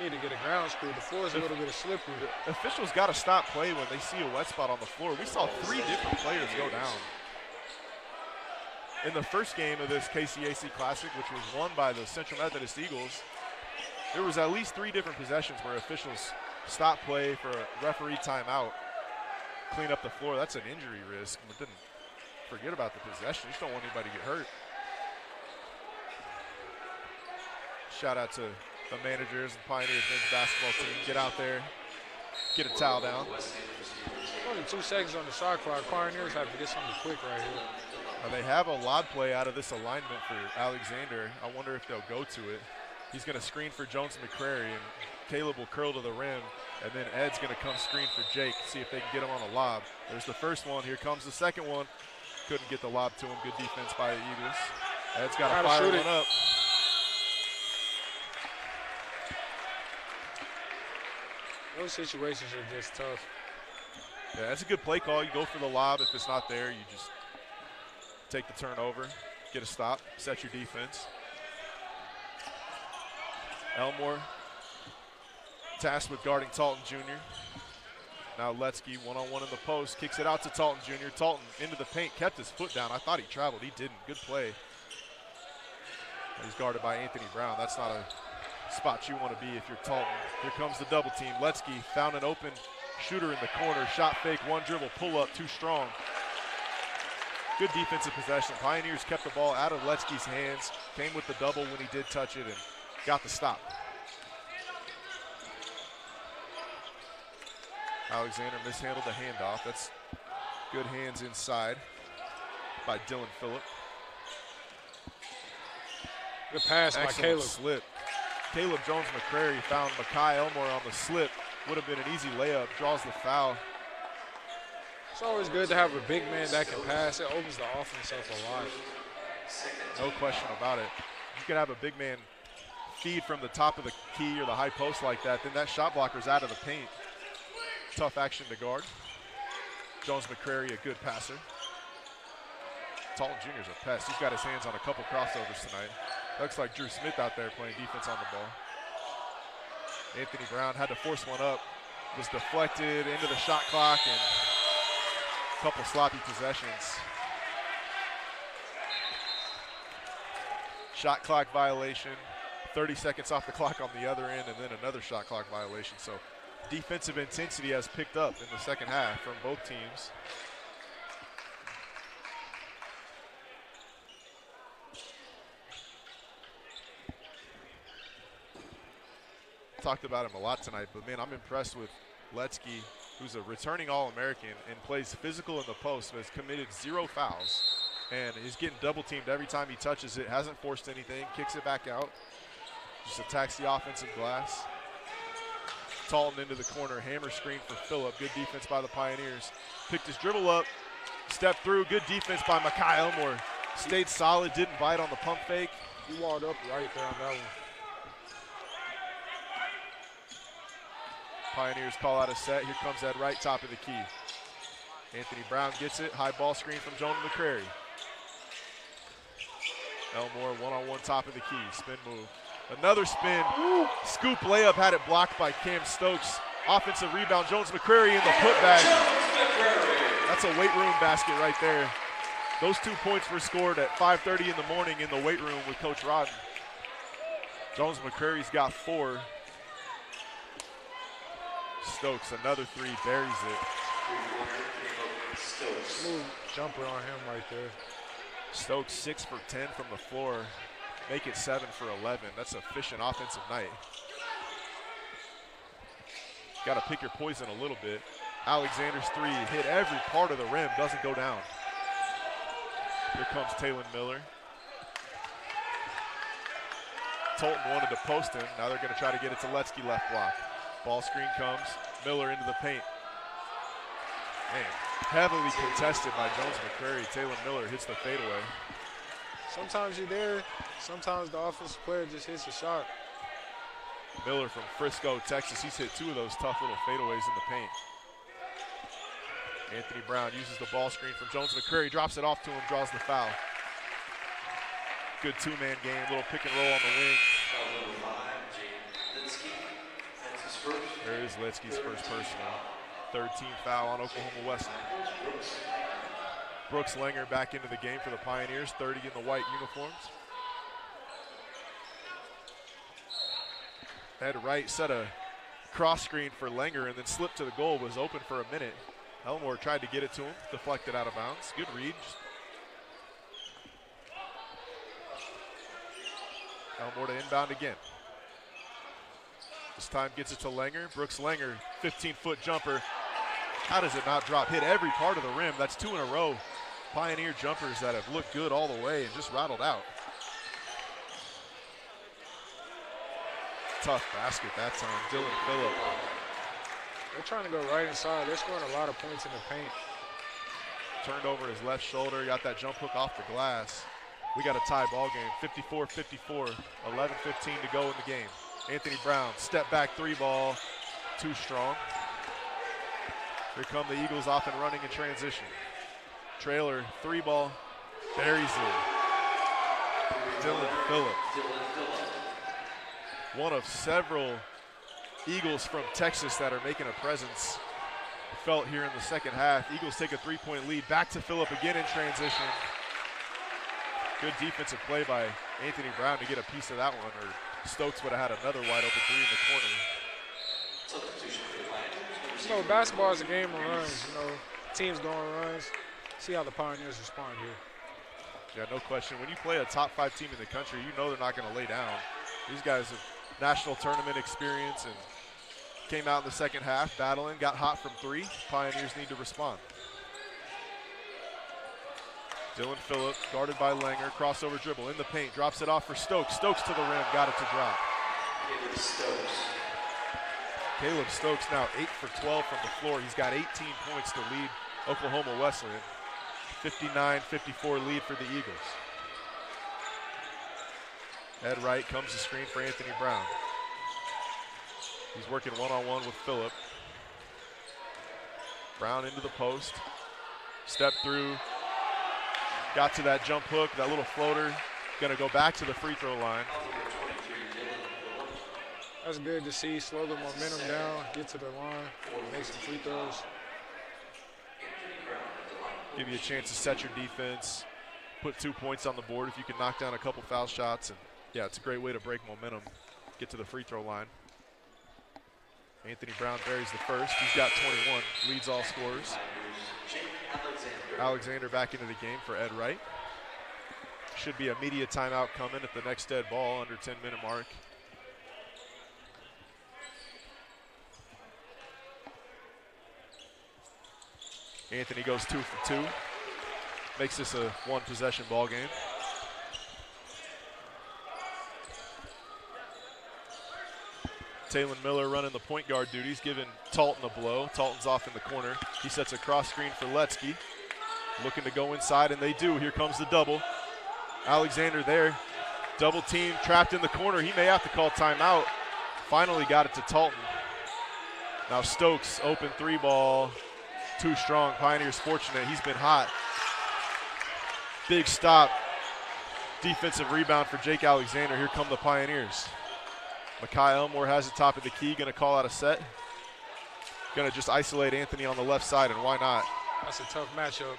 need to get a ground screw. The floor is a little bit slippery.
Officials got to stop play when they see a wet spot on the floor. We saw 3 different players go down. In the first game of this KCAC Classic, which was won by the Central Methodist Eagles, there was at least 3 different possessions where officials stopped play for a referee timeout, clean up the floor. That's an injury risk. But didn't forget about the possession. You just don't want anybody to get hurt. Shout out to the managers and Pioneers men's basketball team. Get out there, get a towel down.
Only 2 seconds on the shot clock. Pioneers have to get something quick right here.
They have a lob play out of this alignment for Alexander. I wonder if they'll go to it. He's going to screen for Jones McCrary, and Caleb will curl to the rim, and then Ed's going to come screen for Jake, see if they can get him on a lob. There's the first one. Here comes the second one. Couldn't get the lob to him. Good defense by the Eagles. Ed's got to fire one up.
Those situations are just tough.
Yeah, that's a good play call. You go for the lob. If it's not there, you just take the turnover, get a stop, set your defense. Elmore tasked with guarding Talton Jr. Now Letsky one-on-one in the post, kicks it out to Talton Jr. Talton into the paint, kept his foot down. I thought he traveled, he didn't. Good play. He's guarded by Anthony Brown. That's not a spot you want to be if you're Talton. Here comes the double team. Letsky found an open shooter in the corner. Shot fake, one dribble, pull up, too strong. Good defensive possession. Pioneers kept the ball out of Letsky's hands, came with the double when he did touch it, and got the stop. Alexander mishandled the handoff. That's good hands inside by Dylan Phillip.
Good pass by Caleb.
Slip. Caleb Jones McCrary found Makai Elmore on the slip. Would have been an easy layup. Draws the foul.
It's always good to have a big man that can pass. It opens the offense up a lot.
No question about it. You can have a big man feed from the top of the key or the high post like that, then that shot blocker's out of the paint. Tough action to guard. Jones McCrary, a good passer. Talton Jr.'s a pest. He's got his hands on a couple crossovers tonight. Looks like Drew Smith out there playing defense on the ball. Anthony Brown had to force one up. Was deflected into the shot clock and a couple sloppy possessions. Shot clock violation. 30 seconds off the clock on the other end, and then another shot clock violation. So defensive intensity has picked up in the second half from both teams. Talked about him a lot tonight, but man, I'm impressed with Letsky, who's a returning All-American and plays physical in the post, but has committed 0 fouls. And he's getting double teamed every time he touches it, hasn't forced anything, kicks it back out. Just attacks the offensive glass. Talton into the corner, hammer screen for Phillip. Good defense by the Pioneers. Picked his dribble up, stepped through. Good defense by Makai Elmore. Stayed solid, didn't bite on the pump fake.
He walled up right there on that one.
Pioneers call out a set. Here comes that right top of the key. Anthony Brown gets it. High ball screen from Jones McCrary. Elmore one-on-one top of the key. Spin move. Another spin. Woo. Scoop layup, had it blocked by Cam Stokes. Offensive rebound. Jones McCrary in the putback. That's a weight room basket right there. Those 2 points were scored at 5:30 in the morning in the weight room with Coach Rodden. Jones McCrary's got 4. Stokes, another 3, buries it.
Smooth jumper on him right there.
Stokes 6 for 10 from the floor. Make it 7 for 11. That's an efficient offensive night. Got to pick your poison a little bit. Alexander's 3 hit every part of the rim, doesn't go down. Here comes Talon Miller. Tolton wanted to post him. Now they're going to try to get it to Letsky left block. Ball screen comes. Miller into the paint. Man, heavily contested by Jones McCrary. Talon Miller hits the fadeaway.
Sometimes you're there. Sometimes the offensive player just hits a shot.
Miller from Frisco, Texas. He's hit 2 of those tough little fadeaways in the paint. Anthony Brown uses the ball screen from Jones McCrary, drops it off to him, draws the foul. Good two-man game, little pick and roll on the wing. There is Litsky's first personal. Third team foul on Oklahoma Wesleyan. Brooks Langer back into the game for the Pioneers, 30 in the white uniforms. Ed Wright set a cross screen for Langer and then slipped to the goal, was open for a minute. Elmore tried to get it to him, deflected out of bounds. Good read. Elmore to inbound again. This time gets it to Langer. Brooks Langer, 15-foot jumper. How does it not drop? Hit every part of the rim. That's 2 in a row. Pioneer jumpers that have looked good all the way and just rattled out. Tough basket that time. Dylan Phillip.
They're trying to go right inside. They're scoring a lot of points in the paint.
Turned over his left shoulder. Got that jump hook off the glass. We got a tie ball game. 54-54. 11:15 to go in the game. Anthony Brown, step back three ball. Too strong. Here come the Eagles off and running in transition. Trailer, three ball. Buries it. Dylan Phillip. One of several Eagles from Texas that are making a presence felt here in the second half. Eagles take a 3-point lead. Back to Phillip again in transition. Good defensive play by Anthony Brown to get a piece of that one, or Stokes would have had another wide open three in the corner.
You know, basketball is a game of runs. You know, teams go on runs. See how the Pioneers respond here.
Yeah, no question. When you play a top 5 team in the country, you know they're not going to lay down. These guys have national tournament experience and came out in the second half, battling, got hot from 3. Pioneers need to respond. Dylan Phillip, guarded by Langer, crossover dribble in the paint, drops it off for Stokes. Stokes to the rim, got it to drop. Caleb Stokes now 8 for 12 from the floor. He's got 18 points to lead Oklahoma Wesleyan. 59-54 lead for the Eagles. Ed Wright comes to screen for Anthony Brown. He's working one-on-one with Phillip. Brown into the post. Step through. Got to that jump hook, that little floater. Gonna go back to the free throw line.
That's good to see. Slow the momentum down, get to the line, make some free throws.
Give you a chance to set your defense, put 2 points on the board if you can knock down a couple foul shots. And yeah, it's a great way to break momentum, get to the free throw line. Anthony Brown buries the first. He's got 21, leads all scorers. Alexander back into the game for Ed Wright. Should be a media timeout coming at the next dead ball, under 10-minute mark. Anthony goes 2 for 2. Makes this a one-possession ball game. Talon Miller running the point guard duties, giving Talton a blow. Talton's off in the corner. He sets a cross screen for Letsky. Looking to go inside, and they do. Here comes the double. Alexander there. Double team, trapped in the corner. He may have to call timeout. Finally got it to Talton. Now Stokes, open three ball. Too strong. Pioneers fortunate. He's been hot. Big stop. Defensive rebound for Jake Alexander. Here come the Pioneers. Makai Elmore has the top of the key. Going to call out a set. Going to just isolate Anthony on the left side, and why not?
That's a tough matchup.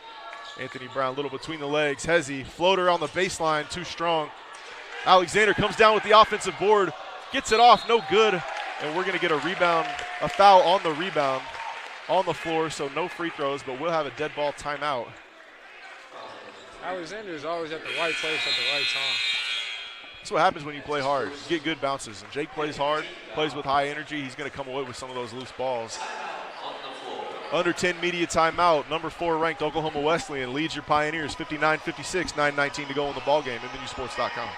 Anthony Brown, a little between the legs. Hezzy, floater on the baseline, too strong. Alexander comes down with the offensive board, gets it off, no good. And we're going to get a rebound, a foul on the rebound on the floor, so no free throws, but we'll have a dead ball timeout.
Alexander is always at the right place at the right time.
That's what happens when you play hard. You get good bounces. And Jake plays hard, plays with high energy. He's going to come away with some of those loose balls. Under 10 media timeout. Number 4 ranked Oklahoma Wesleyan leads your Pioneers 59-56, 9:19 to go in the ballgame. MNUsports.com.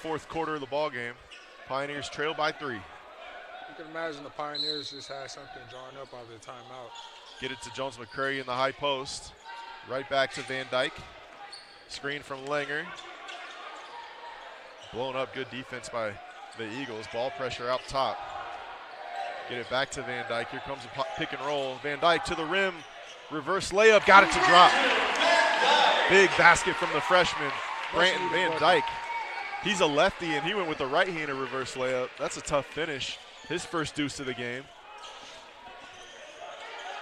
fourth quarter of the ball game. Pioneers trail by 3.
You can imagine the Pioneers just had something drawn up out of the timeout.
Get it to Jones McCrary in the high post. Right back to Van Dyke. Screen from Langer. Blown up, good defense by the Eagles. Ball pressure out top. Get it back to Van Dyke. Here comes a pick and roll. Van Dyke to the rim. Reverse layup, got it to drop. Big basket from the freshman, Branton Van Dyke. He's a lefty, and he went with the right-handed reverse layup. That's a tough finish. His first deuce of the game.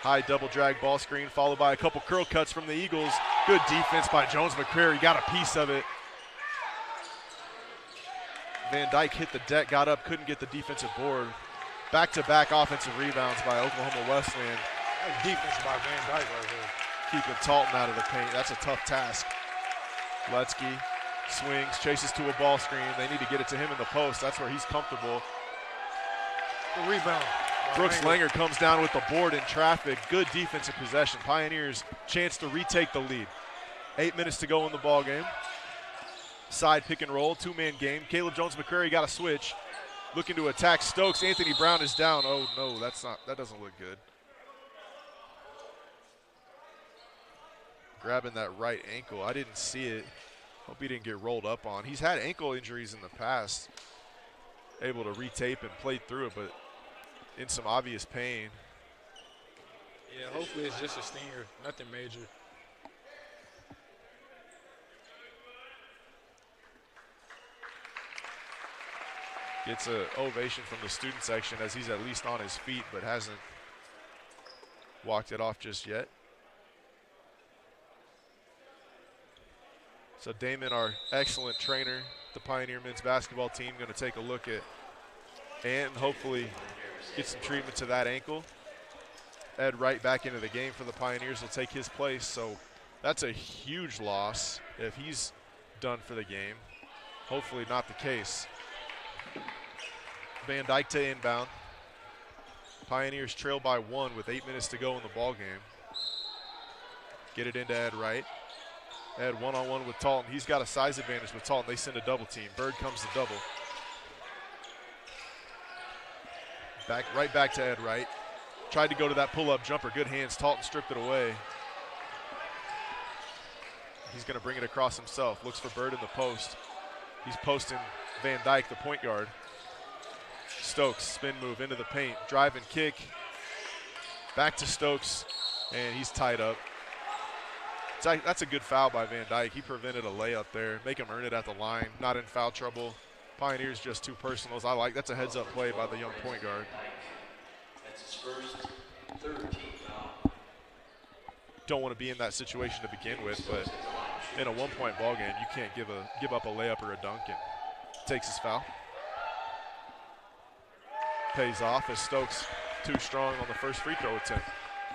High double drag ball screen, followed by a couple curl cuts from the Eagles. Good defense by Jones McCrary, got a piece of it. Van Dyke hit the deck, got up, couldn't get the defensive board. Back-to-back offensive rebounds by Oklahoma Wesleyan.
That defense by Van Dyke right there.
Keeping Talton out of the paint. That's a tough task. Letsky swings, chases to a ball screen. They need to get it to him in the post. That's where he's comfortable.
The rebound.
Brooks Langer comes down with the board in traffic. Good defensive possession. Pioneers chance to retake the lead. 8 minutes to go in the ball game. Side pick and roll, two-man game. Caleb Jones McCrary got a switch. Looking to attack Stokes. Anthony Brown is down. Oh no, that doesn't look good. Grabbing that right ankle. I didn't see it. Hope he didn't get rolled up on. He's had ankle injuries in the past. Able to retape and play through it, but in some obvious pain.
Yeah, hopefully it's just a stinger, nothing major.
Gets an ovation from the student section as he's at least on his feet, but hasn't walked it off just yet. So Damon, our excellent trainer, the Pioneer men's basketball team, going to take a look at and hopefully get some treatment to that ankle. Ed Wright back into the game for the Pioneers will take his place. So that's a huge loss if he's done for the game. Hopefully not the case. Van Dyke to inbound. Pioneers trail by 1 with 8 minutes to go in the ball game. Get it into Ed Wright. Ed one-on-one with Talton. He's got a size advantage with Talton. They send a double team. Bird comes to double. Right back to Ed Wright. Tried to go to that pull-up jumper. Good hands. Talton stripped it away. He's going to bring it across himself. Looks for Bird in the post. He's posting Van Dyke, the point guard. Stokes, spin move into the paint. Drive and kick. Back to Stokes, and he's tied up. That's a good foul by Van Dyke. He prevented a layup there. Make him earn it at the line. Not in foul trouble. Pioneers just 2 personals. That's a heads-up play by the young point guard.
That's his first, third team foul.
Don't want to be in that situation to begin with, but in a 1-point ball game, you can't give up a layup or a dunk, and takes his foul. Pays off as Stokes too strong on the first free throw attempt.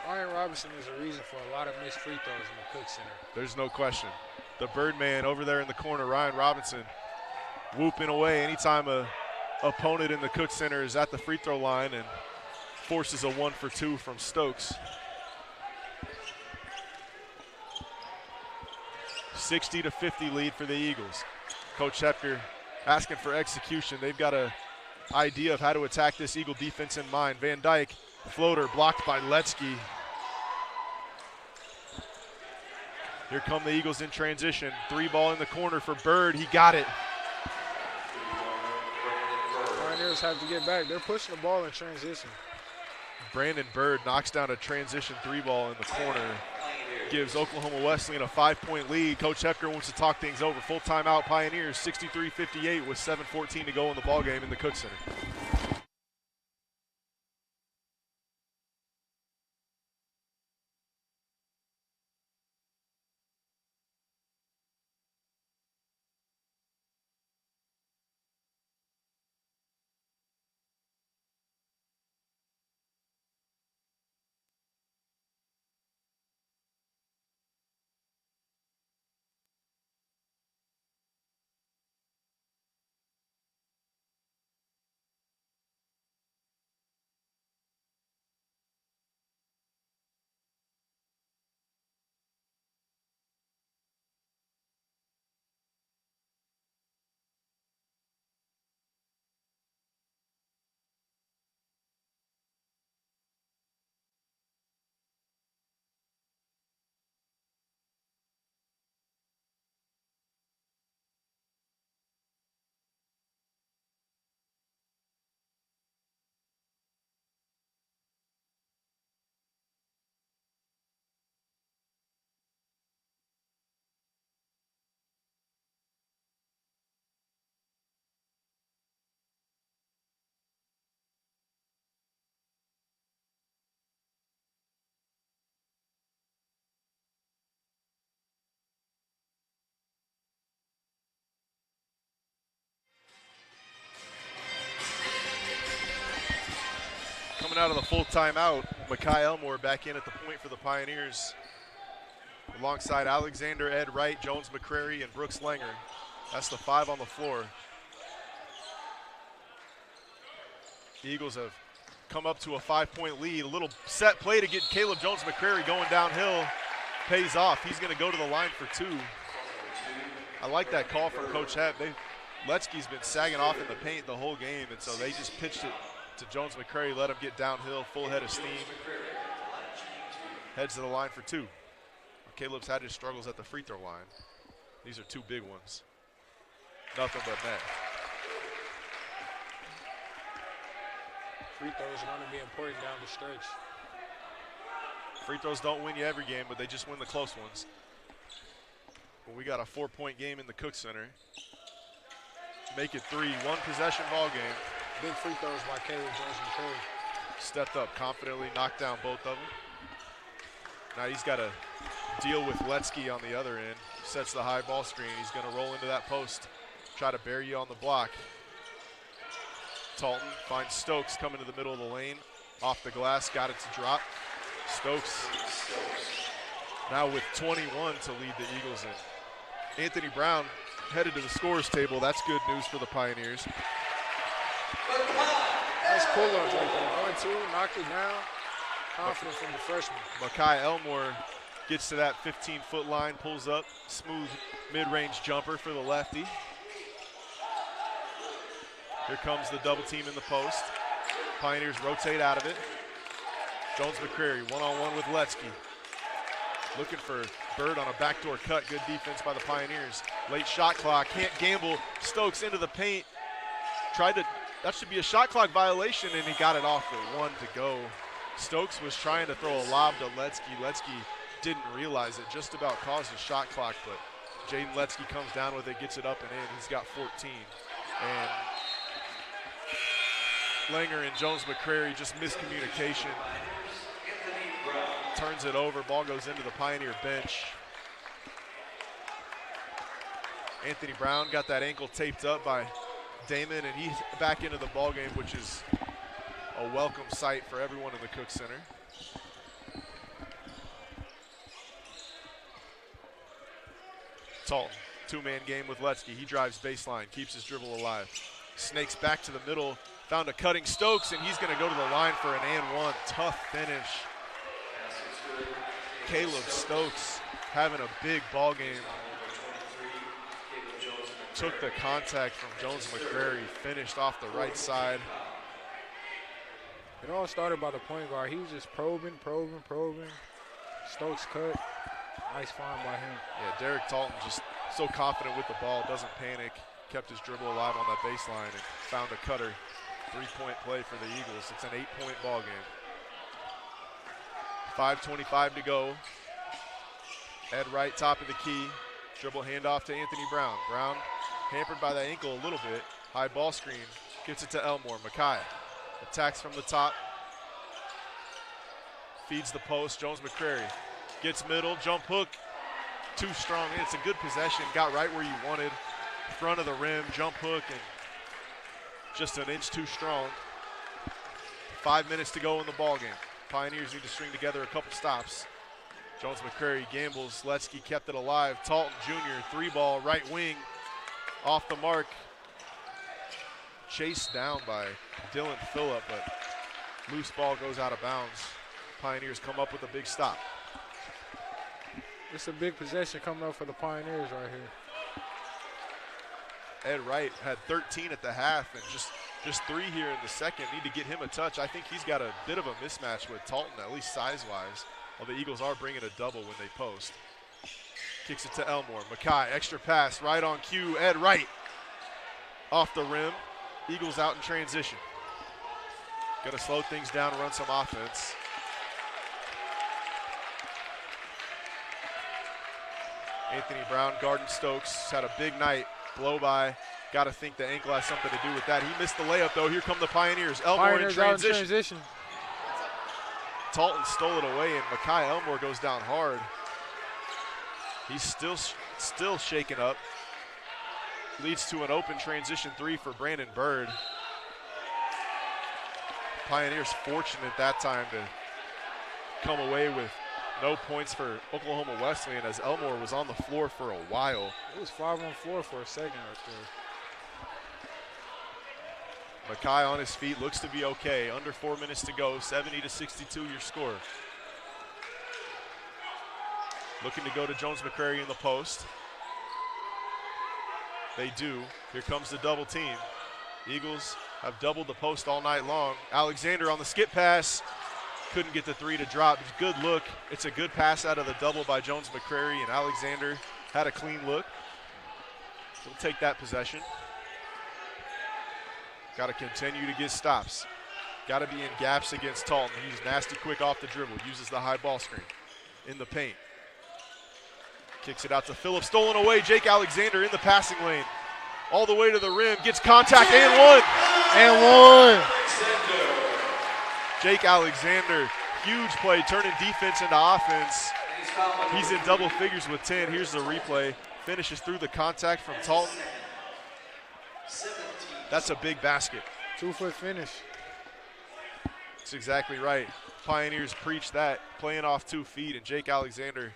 Ryan Robinson is a reason for a lot of missed free throws in the Cook Center.
There's no question. The Birdman over there in the corner, Ryan Robinson, whooping away anytime a opponent in the Cook Center is at the free throw line and forces a 1 for 2 from Stokes. 60-50 lead for the Eagles. Coach Hepner asking for execution. They've got an idea of how to attack this Eagle defense in mind. Van Dyke, floater blocked by Letsky. Here come the Eagles in transition. 3-ball in the corner for Bird. He got it.
Pioneers have to get back. They're pushing the ball in transition.
Brandon Bird knocks down a transition 3-ball in the corner. Gives Oklahoma Wesleyan a 5-point lead. Coach Hepner wants to talk things over. Full timeout Pioneers, 63-58 with 7:14 to go in the ballgame in the Cook Center. Coming out of the full timeout, Mekhi Elmore back in at the point for the Pioneers. Alongside Alexander, Ed Wright, Jones McCrary, and Brooks Langer. That's the 5 on the floor. The Eagles have come up to a 5-point lead. A little set play to get Caleb Jones McCrary going downhill. Pays off. He's going to go to the line for 2. I like that call from Coach Hebb. Letsky's been sagging off in the paint the whole game, and so they just pitched it to Jones McCrary, let him get downhill, full head of steam. Heads to the line for 2. Caleb's had his struggles at the free throw line. These are 2 big ones. Nothing but net.
Free throws are going to be important down the stretch.
Free throws don't win you every game, but they just win the close ones. Well, we got a 4-point game in the Cook Center. Make it 3, 1 possession ball game.
Big free throws by Caleb Jones McCrary.
Stepped up confidently, knocked down both of them. Now he's got to deal with Letsky on the other end. Sets the high ball screen. He's going to roll into that post. Try to bury you on the block. Talton finds Stokes coming to the middle of the lane. Off the glass, got it to drop. Stokes now with 21 to lead the Eagles in. Anthony Brown headed to the scorer's table. That's good news for the Pioneers.
Nice pull-up right there. 1-2, knocked it down. Confident from the freshman.
Mekhi Elmore gets to that 15-foot line, pulls up. Smooth mid-range jumper for the lefty. Here comes the double team in the post. Pioneers rotate out of it. Jones McCrary one-on-one with Letsky. Looking for Bird on a backdoor cut. Good defense by the Pioneers. Late shot clock, can't gamble. Stokes into the paint. That should be a shot clock violation, and he got it off with 1 to go. Stokes was trying to throw a lob to Letsky. Letsky didn't realize it, just about caused a shot clock, but Jaden Letsky comes down with it, gets it up and in. He's got 14. And Langer and Jones McCrary, just miscommunication. Turns it over, ball goes into the Pioneer bench. Anthony Brown got that ankle taped up by Damon, and he's back into the ball game, which is a welcome sight for everyone in the Cook Center. Talton, 2-man game with Letsky. He drives baseline, keeps his dribble alive. Snakes back to the middle, found a cutting Stokes, and he's gonna go to the line for an and 1. Tough finish. Caleb Stokes having a big ball game. Took the contact from Jones McCrary, finished off the right side.
It all started by the point guard. He was just probing. Stokes cut. Nice find by him.
Yeah, Derek Talton just so confident with the ball, doesn't panic, kept his dribble alive on that baseline and found a cutter. 3-point play for the Eagles. It's an 8-point ball game. 5:25 to go. Ed Wright, top of the key. Dribble handoff to Anthony Brown. Brown hampered by the ankle a little bit. High ball screen. Gets it to Elmore. Mekhi attacks from the top. Feeds the post. Jones McCrary gets middle. Jump hook. Too strong. It's a good possession. Got right where you wanted. Front of the rim. Jump hook. And just an inch too strong. 5 minutes to go in the ball game. Pioneers need to string together a couple stops. Jones McCrary gambles. Letsky kept it alive. Talton Jr. 3-ball right wing. Off the mark. Chased down by Dylan Phillip, but loose ball goes out of bounds. Pioneers come up with a big stop.
It's a big possession coming up for the Pioneers right here.
Ed Wright had 13 at the half and just 3 here in the second. Need to get him a touch. I think he's got a bit of a mismatch with Talton, at least size-wise. Well, the Eagles are bringing a double when they post. Kicks it to Elmore. Mekhi, extra pass, right on cue. Ed Wright off the rim. Eagles out in transition. Gonna slow things down and run some offense. Anthony Brown, guarding Stokes, had a big night. Blow by. Got to think the ankle has something to do with that. He missed the layup, though. Here come the Pioneers. Elmore in transition. Talton stole it away, and Mekhi Elmore goes down hard. He's still shaken up. Leads to an open transition 3 for Brandon Bird. Pioneers fortunate that time to come away with no points for Oklahoma Wesleyan as Elmore was on the floor for a while.
It was 5-on-4 for a second right there.
Makai on his feet, looks to be okay. Under 4 minutes to go, 70-62 your score. Looking to go to Jones-McCrary in the post. They do. Here comes the double team. Eagles have doubled the post all night long. Alexander on the skip pass. Couldn't get the three to drop. Good look. It's a good pass out of the double by Jones-McCrary, and Alexander had a clean look. He'll take that possession. Got to continue to get stops. Got to be in gaps against Talton. He's nasty quick off the dribble. Uses the high ball screen in the paint. Kicks it out to Phillips. Stolen away. Jake Alexander in the passing lane. All the way to the rim. Gets contact and one.
And one.
Jake Alexander, huge play, turning defense into offense. He's in double figures with 10. Here's the replay. Finishes through the contact from Talton. That's a big basket.
2-foot finish.
That's exactly right. Pioneers preach that, playing off 2 feet, and Jake Alexander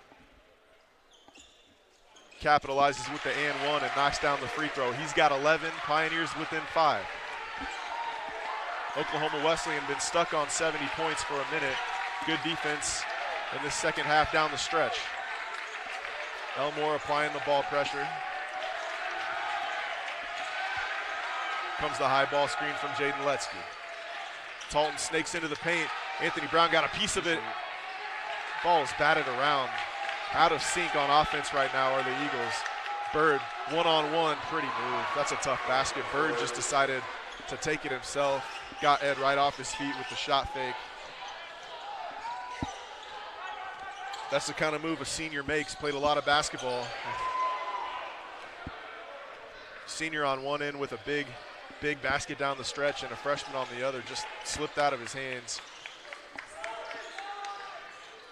capitalizes with the and one and knocks down the free throw. He's got 11, Pioneers within 5. Oklahoma Wesleyan been stuck on 70 points for a minute. Good defense in this second half down the stretch. Elmore applying the ball pressure. Comes the high ball screen from Jaden Letsky. Talton snakes into the paint. Anthony Brown got a piece of it. Ball is batted around. Out of sync on offense right now are the Eagles. Bird, one-on-one, pretty move. That's a tough basket. Bird just decided to take it himself. Got Ed right off his feet with the shot fake. That's the kind of move a senior makes. Played a lot of basketball. Senior on one end with a big basket down the stretch, and a freshman on the other just slipped out of his hands.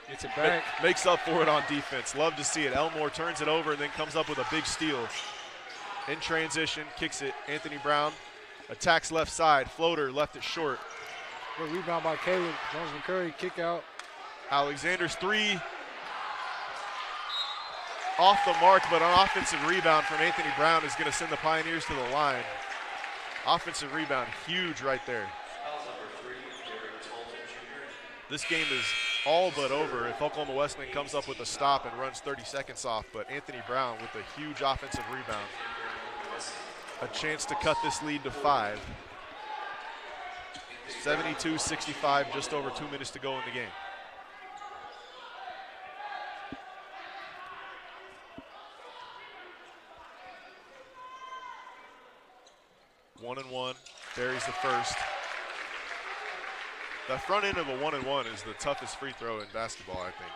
Gets it back.
Makes up for it on defense. Love to see it. Elmore turns it over and then comes up with a big steal. In transition, kicks it. Anthony Brown attacks left side. Floater, left it short.
Good rebound by Caleb. Jones-McCurry, kick out.
Alexander's three off the mark, but an offensive rebound from Anthony Brown is going to send the Pioneers to the line. Offensive rebound, huge right there. This game is all but over if Oklahoma Wesleyan comes up with a stop and runs 30 seconds off, but Anthony Brown with a huge offensive rebound. A chance to cut this lead to 5. 72-65, just over 2 minutes to go in the game. One and one, buries the first. The front end of a 1-and-1 is the toughest free throw in basketball, I think.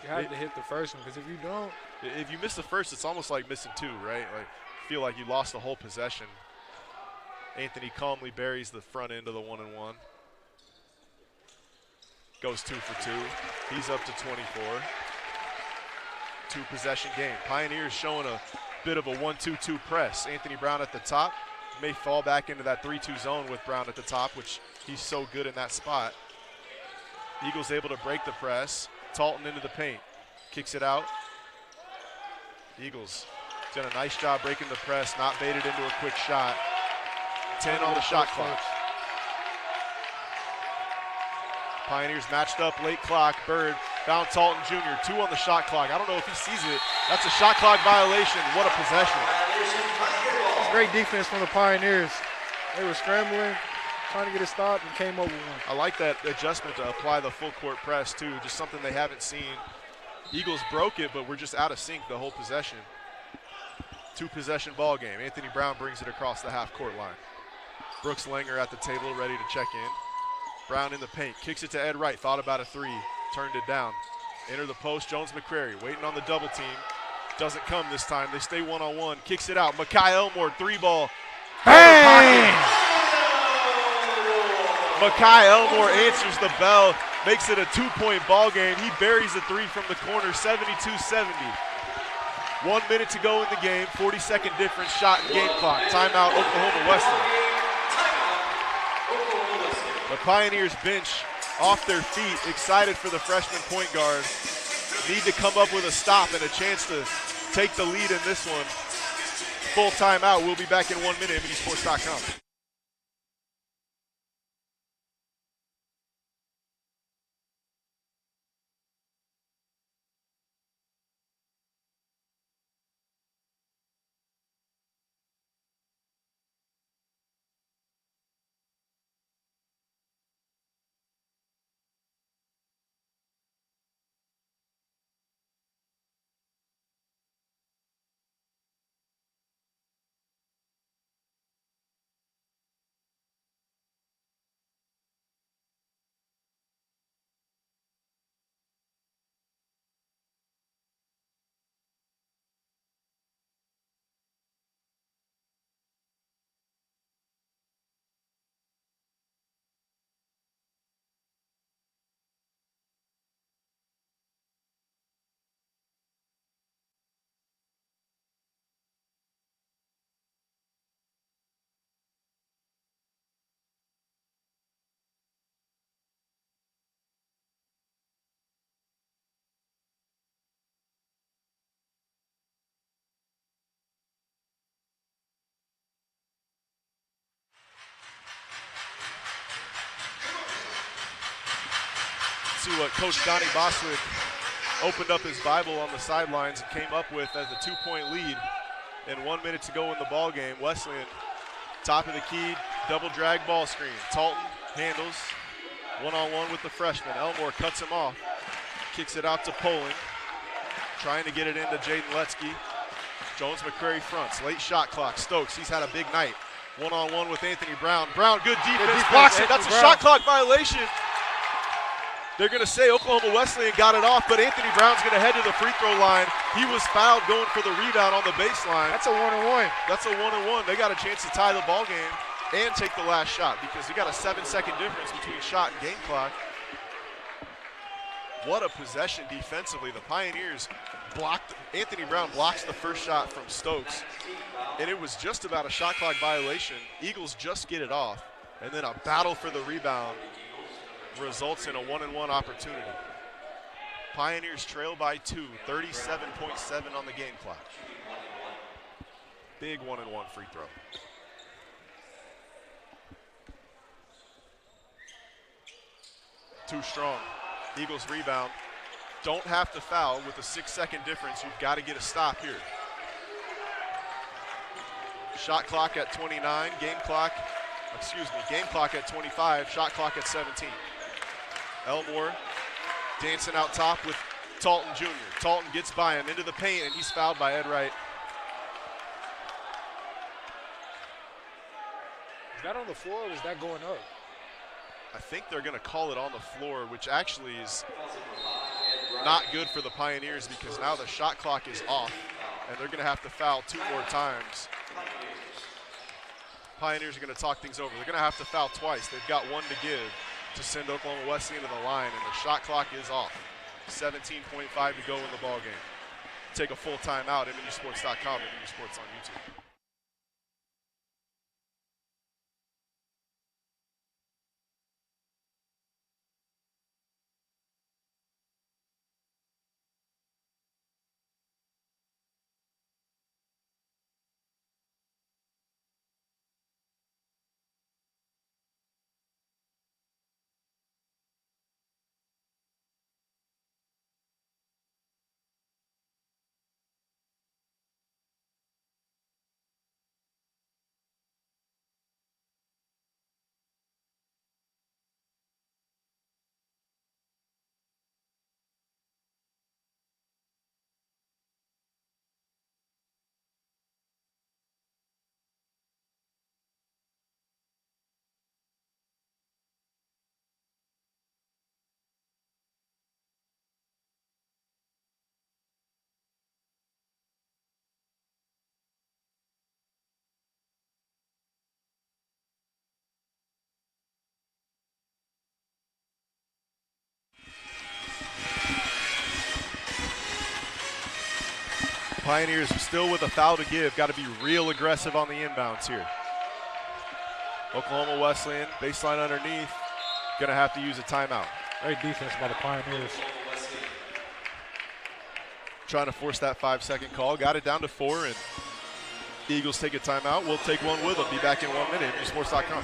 You have to hit the first one, because if you don't.
If you miss the first, it's almost like missing 2, right? Like, feel like you lost the whole possession. Anthony calmly buries the front end of the 1-and-1. Goes 2 for 2. He's up to 24. 2-possession game. Pioneers showing a bit of a 1-2-2 press. Anthony Brown at the top. May fall back into that 3-2 zone with Brown at the top, which he's so good in that spot. Eagles able to break the press. Talton into the paint. Kicks it out. Eagles done a nice job breaking the press, not baited into a quick shot. 10 on the shot clock. Pioneers matched up, late clock. Bird found Talton Jr., 2 on the shot clock. I don't know if he sees it. That's a shot clock violation. What a possession.
It's great defense from the Pioneers. They were scrambling, trying to get a stop, and came over one.
I like that adjustment to apply the full court press too, just something they haven't seen. Eagles broke it, but we're just out of sync the whole possession. 2-possession ball game. Anthony Brown brings it across the half-court line. Brooks Langer at the table, ready to check in. Brown in the paint, kicks it to Ed Wright, thought about a 3, turned it down. Enter the post, Jones-McCrary waiting on the double team. Doesn't come this time, they stay one-on-one, kicks it out. Makai Elmore, 3-ball.
Bang!
Makai Elmore answers the bell, makes it a 2-point ball game. He buries a 3 from the corner, 72-70. 1 minute to go in the game, 40-second difference, shot and game clock. Timeout, Oklahoma Wesleyan. The Pioneers bench off their feet, excited for the freshman point guard. Need to come up with a stop and a chance to take the lead in this one. Full timeout. We'll be back in 1 minute. MNUsports.com. See what Coach Donnie Boswick opened up his Bible on the sidelines and came up with as a 2-point lead. And 1 minute to go in the ball game. Wesleyan, top of the key, double drag ball screen. Talton handles, one-on-one with the freshman. Elmore cuts him off, kicks it out to Poling, trying to get it into Jaden Letsky. Jones McCrary fronts, late shot clock. Stokes, he's had a big night. One-on-one with Anthony Brown. Brown, good defense, blocks it. That's a shot clock violation. They're going to say Oklahoma Wesleyan got it off, but Anthony Brown's going to head to the free throw line. He was fouled going for the rebound on the baseline.
That's a 1-on-1.
That's a 1-on-1. They got a chance to tie the ball game and take the last shot because you got a 7-second difference between shot and game clock. What a possession defensively. The Pioneers blocked, Anthony Brown blocks the first shot from Stokes, and it was just about a shot clock violation. Eagles just get it off, and then a battle for the rebound results in a 1-and-1 opportunity. Pioneers trail by 2, 37.7 on the game clock. Big 1-and-1 free throw. Too strong. Eagles rebound. Don't have to foul with a 6-second difference. You've got to get a stop here. Shot clock at 29, game clock at 25, shot clock at 17. Elmore dancing out top with Talton Jr. Talton gets by him into the paint, and he's fouled by Ed Wright.
Is that on the floor or is that going up?
I think they're going to call it on the floor, which actually is not good for the Pioneers because now the shot clock is off, and they're going to have to foul 2 more times. Pioneers are going to talk things over. They're going to have to foul twice. They've got 1 to give to send Oklahoma Wesleyan to the line, and the shot clock is off. 17.5 to go in the ball game. Take a full timeout. MNUsports.com, MNU Sports on YouTube. Pioneers still with a foul to give. Got to be real aggressive on the inbounds here. Oklahoma Wesleyan, baseline underneath. going to have to use a timeout.
Great defense by the Pioneers.
Trying to force that 5-second call. Got it down to 4, and the Eagles take a timeout. We'll take one with them. Be back in 1 minute. MNUsports.com.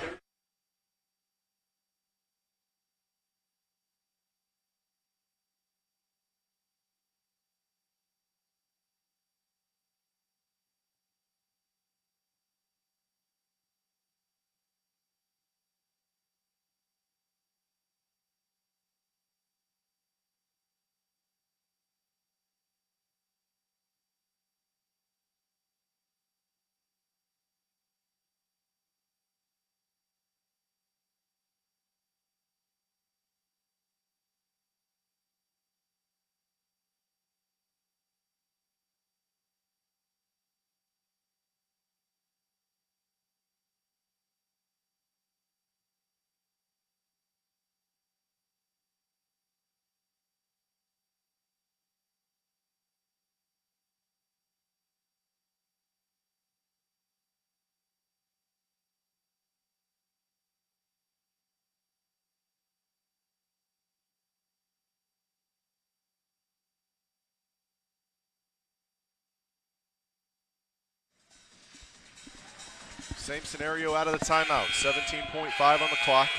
Same scenario out of the timeout. 17.5 on the clock.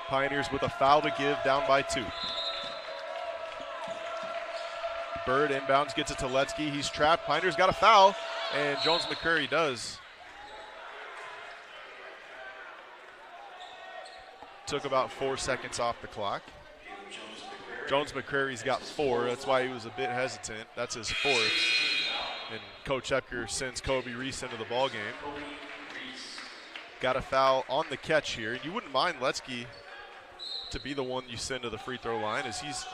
Pioneers with a foul to give, down by 2. Bird inbounds, gets it to Letsky. He's trapped. Pioneers got a foul, and Jones McCrary does. Took about 4 seconds off the clock. Jones McCrary's got 4. That's why he was a bit hesitant. That's his 4th. And Coach Epker sends Kobe Reese into the ballgame. Got a foul on the catch here. You wouldn't mind Letsky to be the one you send to the free throw line, as he's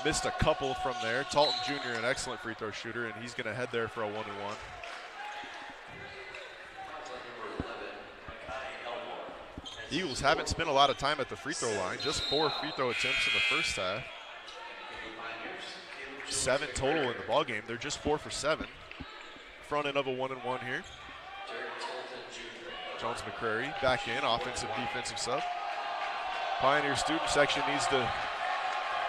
missed a couple from there. Talton Jr., an excellent free throw shooter, and he's going to head there for a 1-1. Eagles haven't spent a lot of time at the free throw line, just 4 free throw attempts in the first half. 7 total in the ballgame. They're just 4 for 7. Front end of a 1-1 here. Jones McCrary back in, offensive, defensive sub. Pioneer student section needs to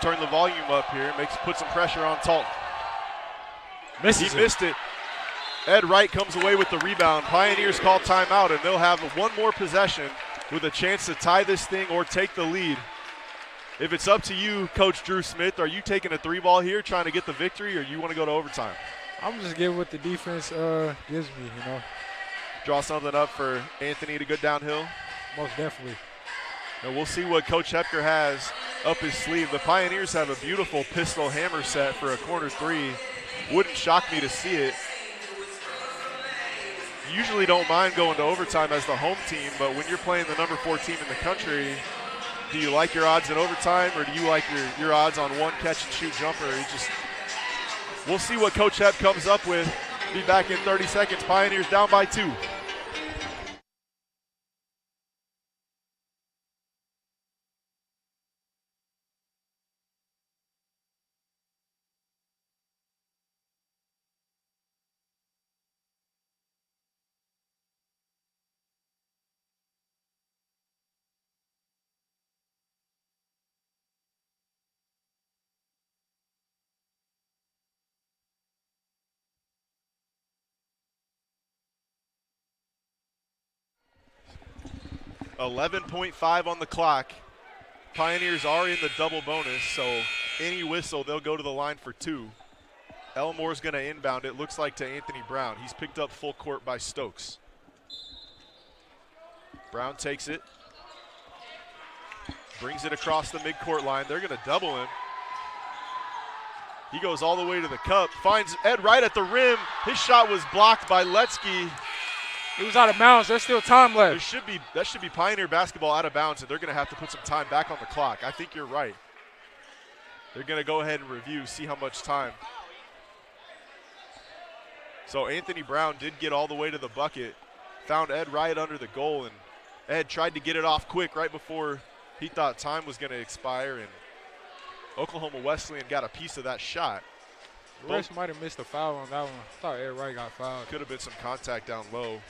turn the volume up here, put some pressure on Talton. He missed it. Ed Wright comes away with the rebound. Pioneers call timeout, and they'll have 1 more possession with a chance to tie this thing or take the lead. If it's up to you, Coach Drew Smith, are you taking a 3-ball here, trying to get the victory, or you want to go to overtime?
I'm just getting what the defense gives me, you know.
Draw something up for Anthony to go downhill?
Most definitely.
And we'll see what Coach Epker has up his sleeve. The Pioneers have a beautiful pistol hammer set for a corner 3. Wouldn't shock me to see it. Usually don't mind going to overtime as the home team, but when you're playing the number 4 team in the country, do you like your odds in overtime, or do you like your odds on 1 catch-and-shoot jumper? We'll see what Coach Ep comes up with. Be back in 30 seconds. Pioneers down by 2. .5 on the clock. Pioneers are in the double bonus, so any whistle, they'll go to the line for 2. Elmore's going to inbound it, looks like to Anthony Brown. He's picked up full court by Stokes. Brown takes it, brings it across the midcourt line. They're going to double him. He goes all the way to the cup, finds Ed Wright at the rim. His shot was blocked by Letsky.
He was out of bounds. There's still time left.
That should be Pioneer basketball out of bounds, and they're going to have to put some time back on the clock. I think you're right. They're going to go ahead and review, see how much time. So Anthony Brown did get all the way to the bucket, found Ed Wright under the goal, and Ed tried to get it off quick right before he thought time was going to expire, and Oklahoma Wesleyan got a piece of that shot.
The refs might have missed a foul on that one. I thought Ed Wright got fouled.
Could have been some contact down low.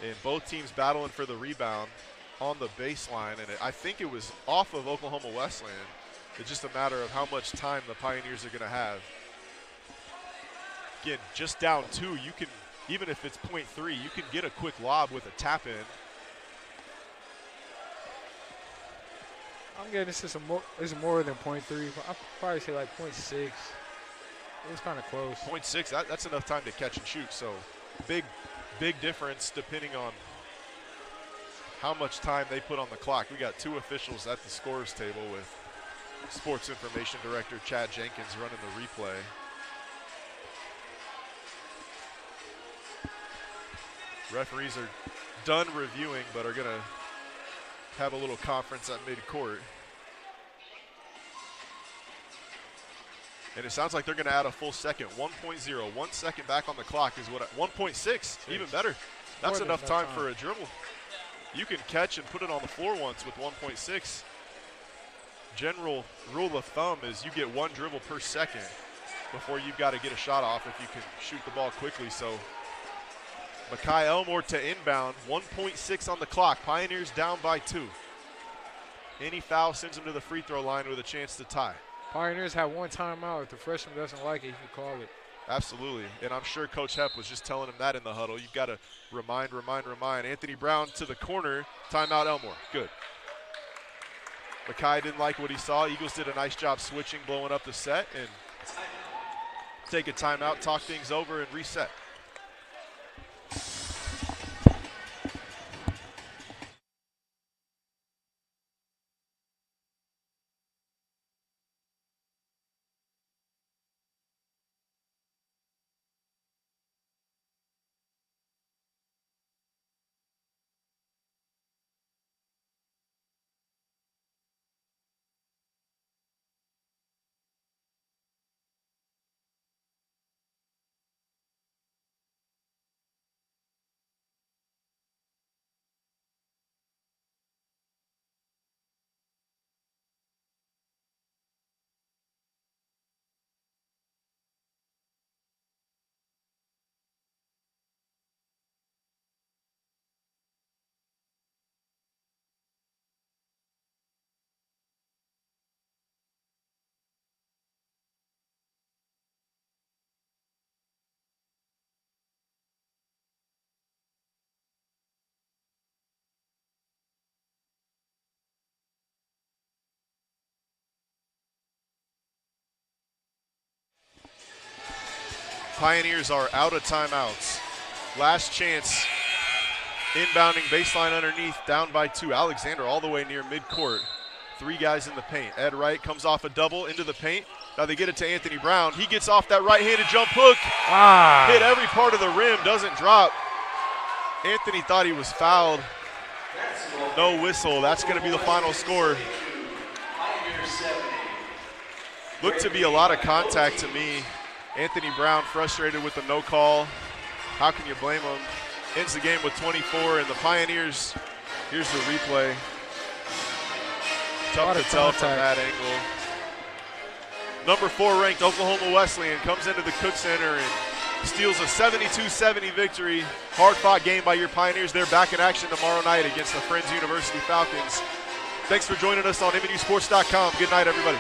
And both teams battling for the rebound. on the baseline, and I think it was off of Oklahoma Wesleyan. It's just a matter of how much time the Pioneers are going to have. Again, just down 2, you can, even if it's .3, you can get a quick lob with a tap in.
I'm getting this is more than .3. I'll probably say like .6. It was kind of close.
0.6, that's enough time to catch and shoot. So big difference depending on how much time they put on the clock. We got 2 officials at the scorers table with Sports Information Director Chad Jenkins running the replay. Referees are done reviewing, but are going to have a little conference at midcourt. And it sounds like they're going to add a full second. 1.0, 1 second back on the clock is what 1.6, even better. That's enough time for a dribble. You can catch and put it on the floor once with 1.6. General rule of thumb is you get 1 dribble per second before you've got to get a shot off if you can shoot the ball quickly. So Makai Elmore to inbound, 1.6 on the clock. Pioneers down by 2. Any foul sends them to the free throw line with a chance to tie.
Pioneers have 1 timeout. If the freshman doesn't like it, he can call it.
Absolutely, and I'm sure Coach Hepp was just telling him that in the huddle. You've got to remind. Anthony Brown to the corner, timeout Elmore, good. Makai didn't like what he saw. Eagles did a nice job switching, blowing up the set, and take a timeout, talk things over, and reset. Pioneers are out of timeouts. Last chance, inbounding baseline underneath, down by 2. Alexander all the way near midcourt. 3 guys in the paint. Ed Wright comes off a double into the paint. Now they get it to Anthony Brown. He gets off that right-handed jump hook. Hit every part of the rim, doesn't drop. Anthony thought he was fouled. No whistle. That's going to be the final score. Looked to be a lot of contact to me. Anthony Brown frustrated with the no call. How can you blame him? Ends the game with 24, and the Pioneers, here's the replay. Tough to tell from that angle. Number 4 ranked Oklahoma Wesleyan comes into the Cook Center and steals a 72-70 victory. Hard-fought game by your Pioneers. They're back in action tomorrow night against the Friends University Falcons. Thanks for joining us on MNUsports.com. Good night, everybody.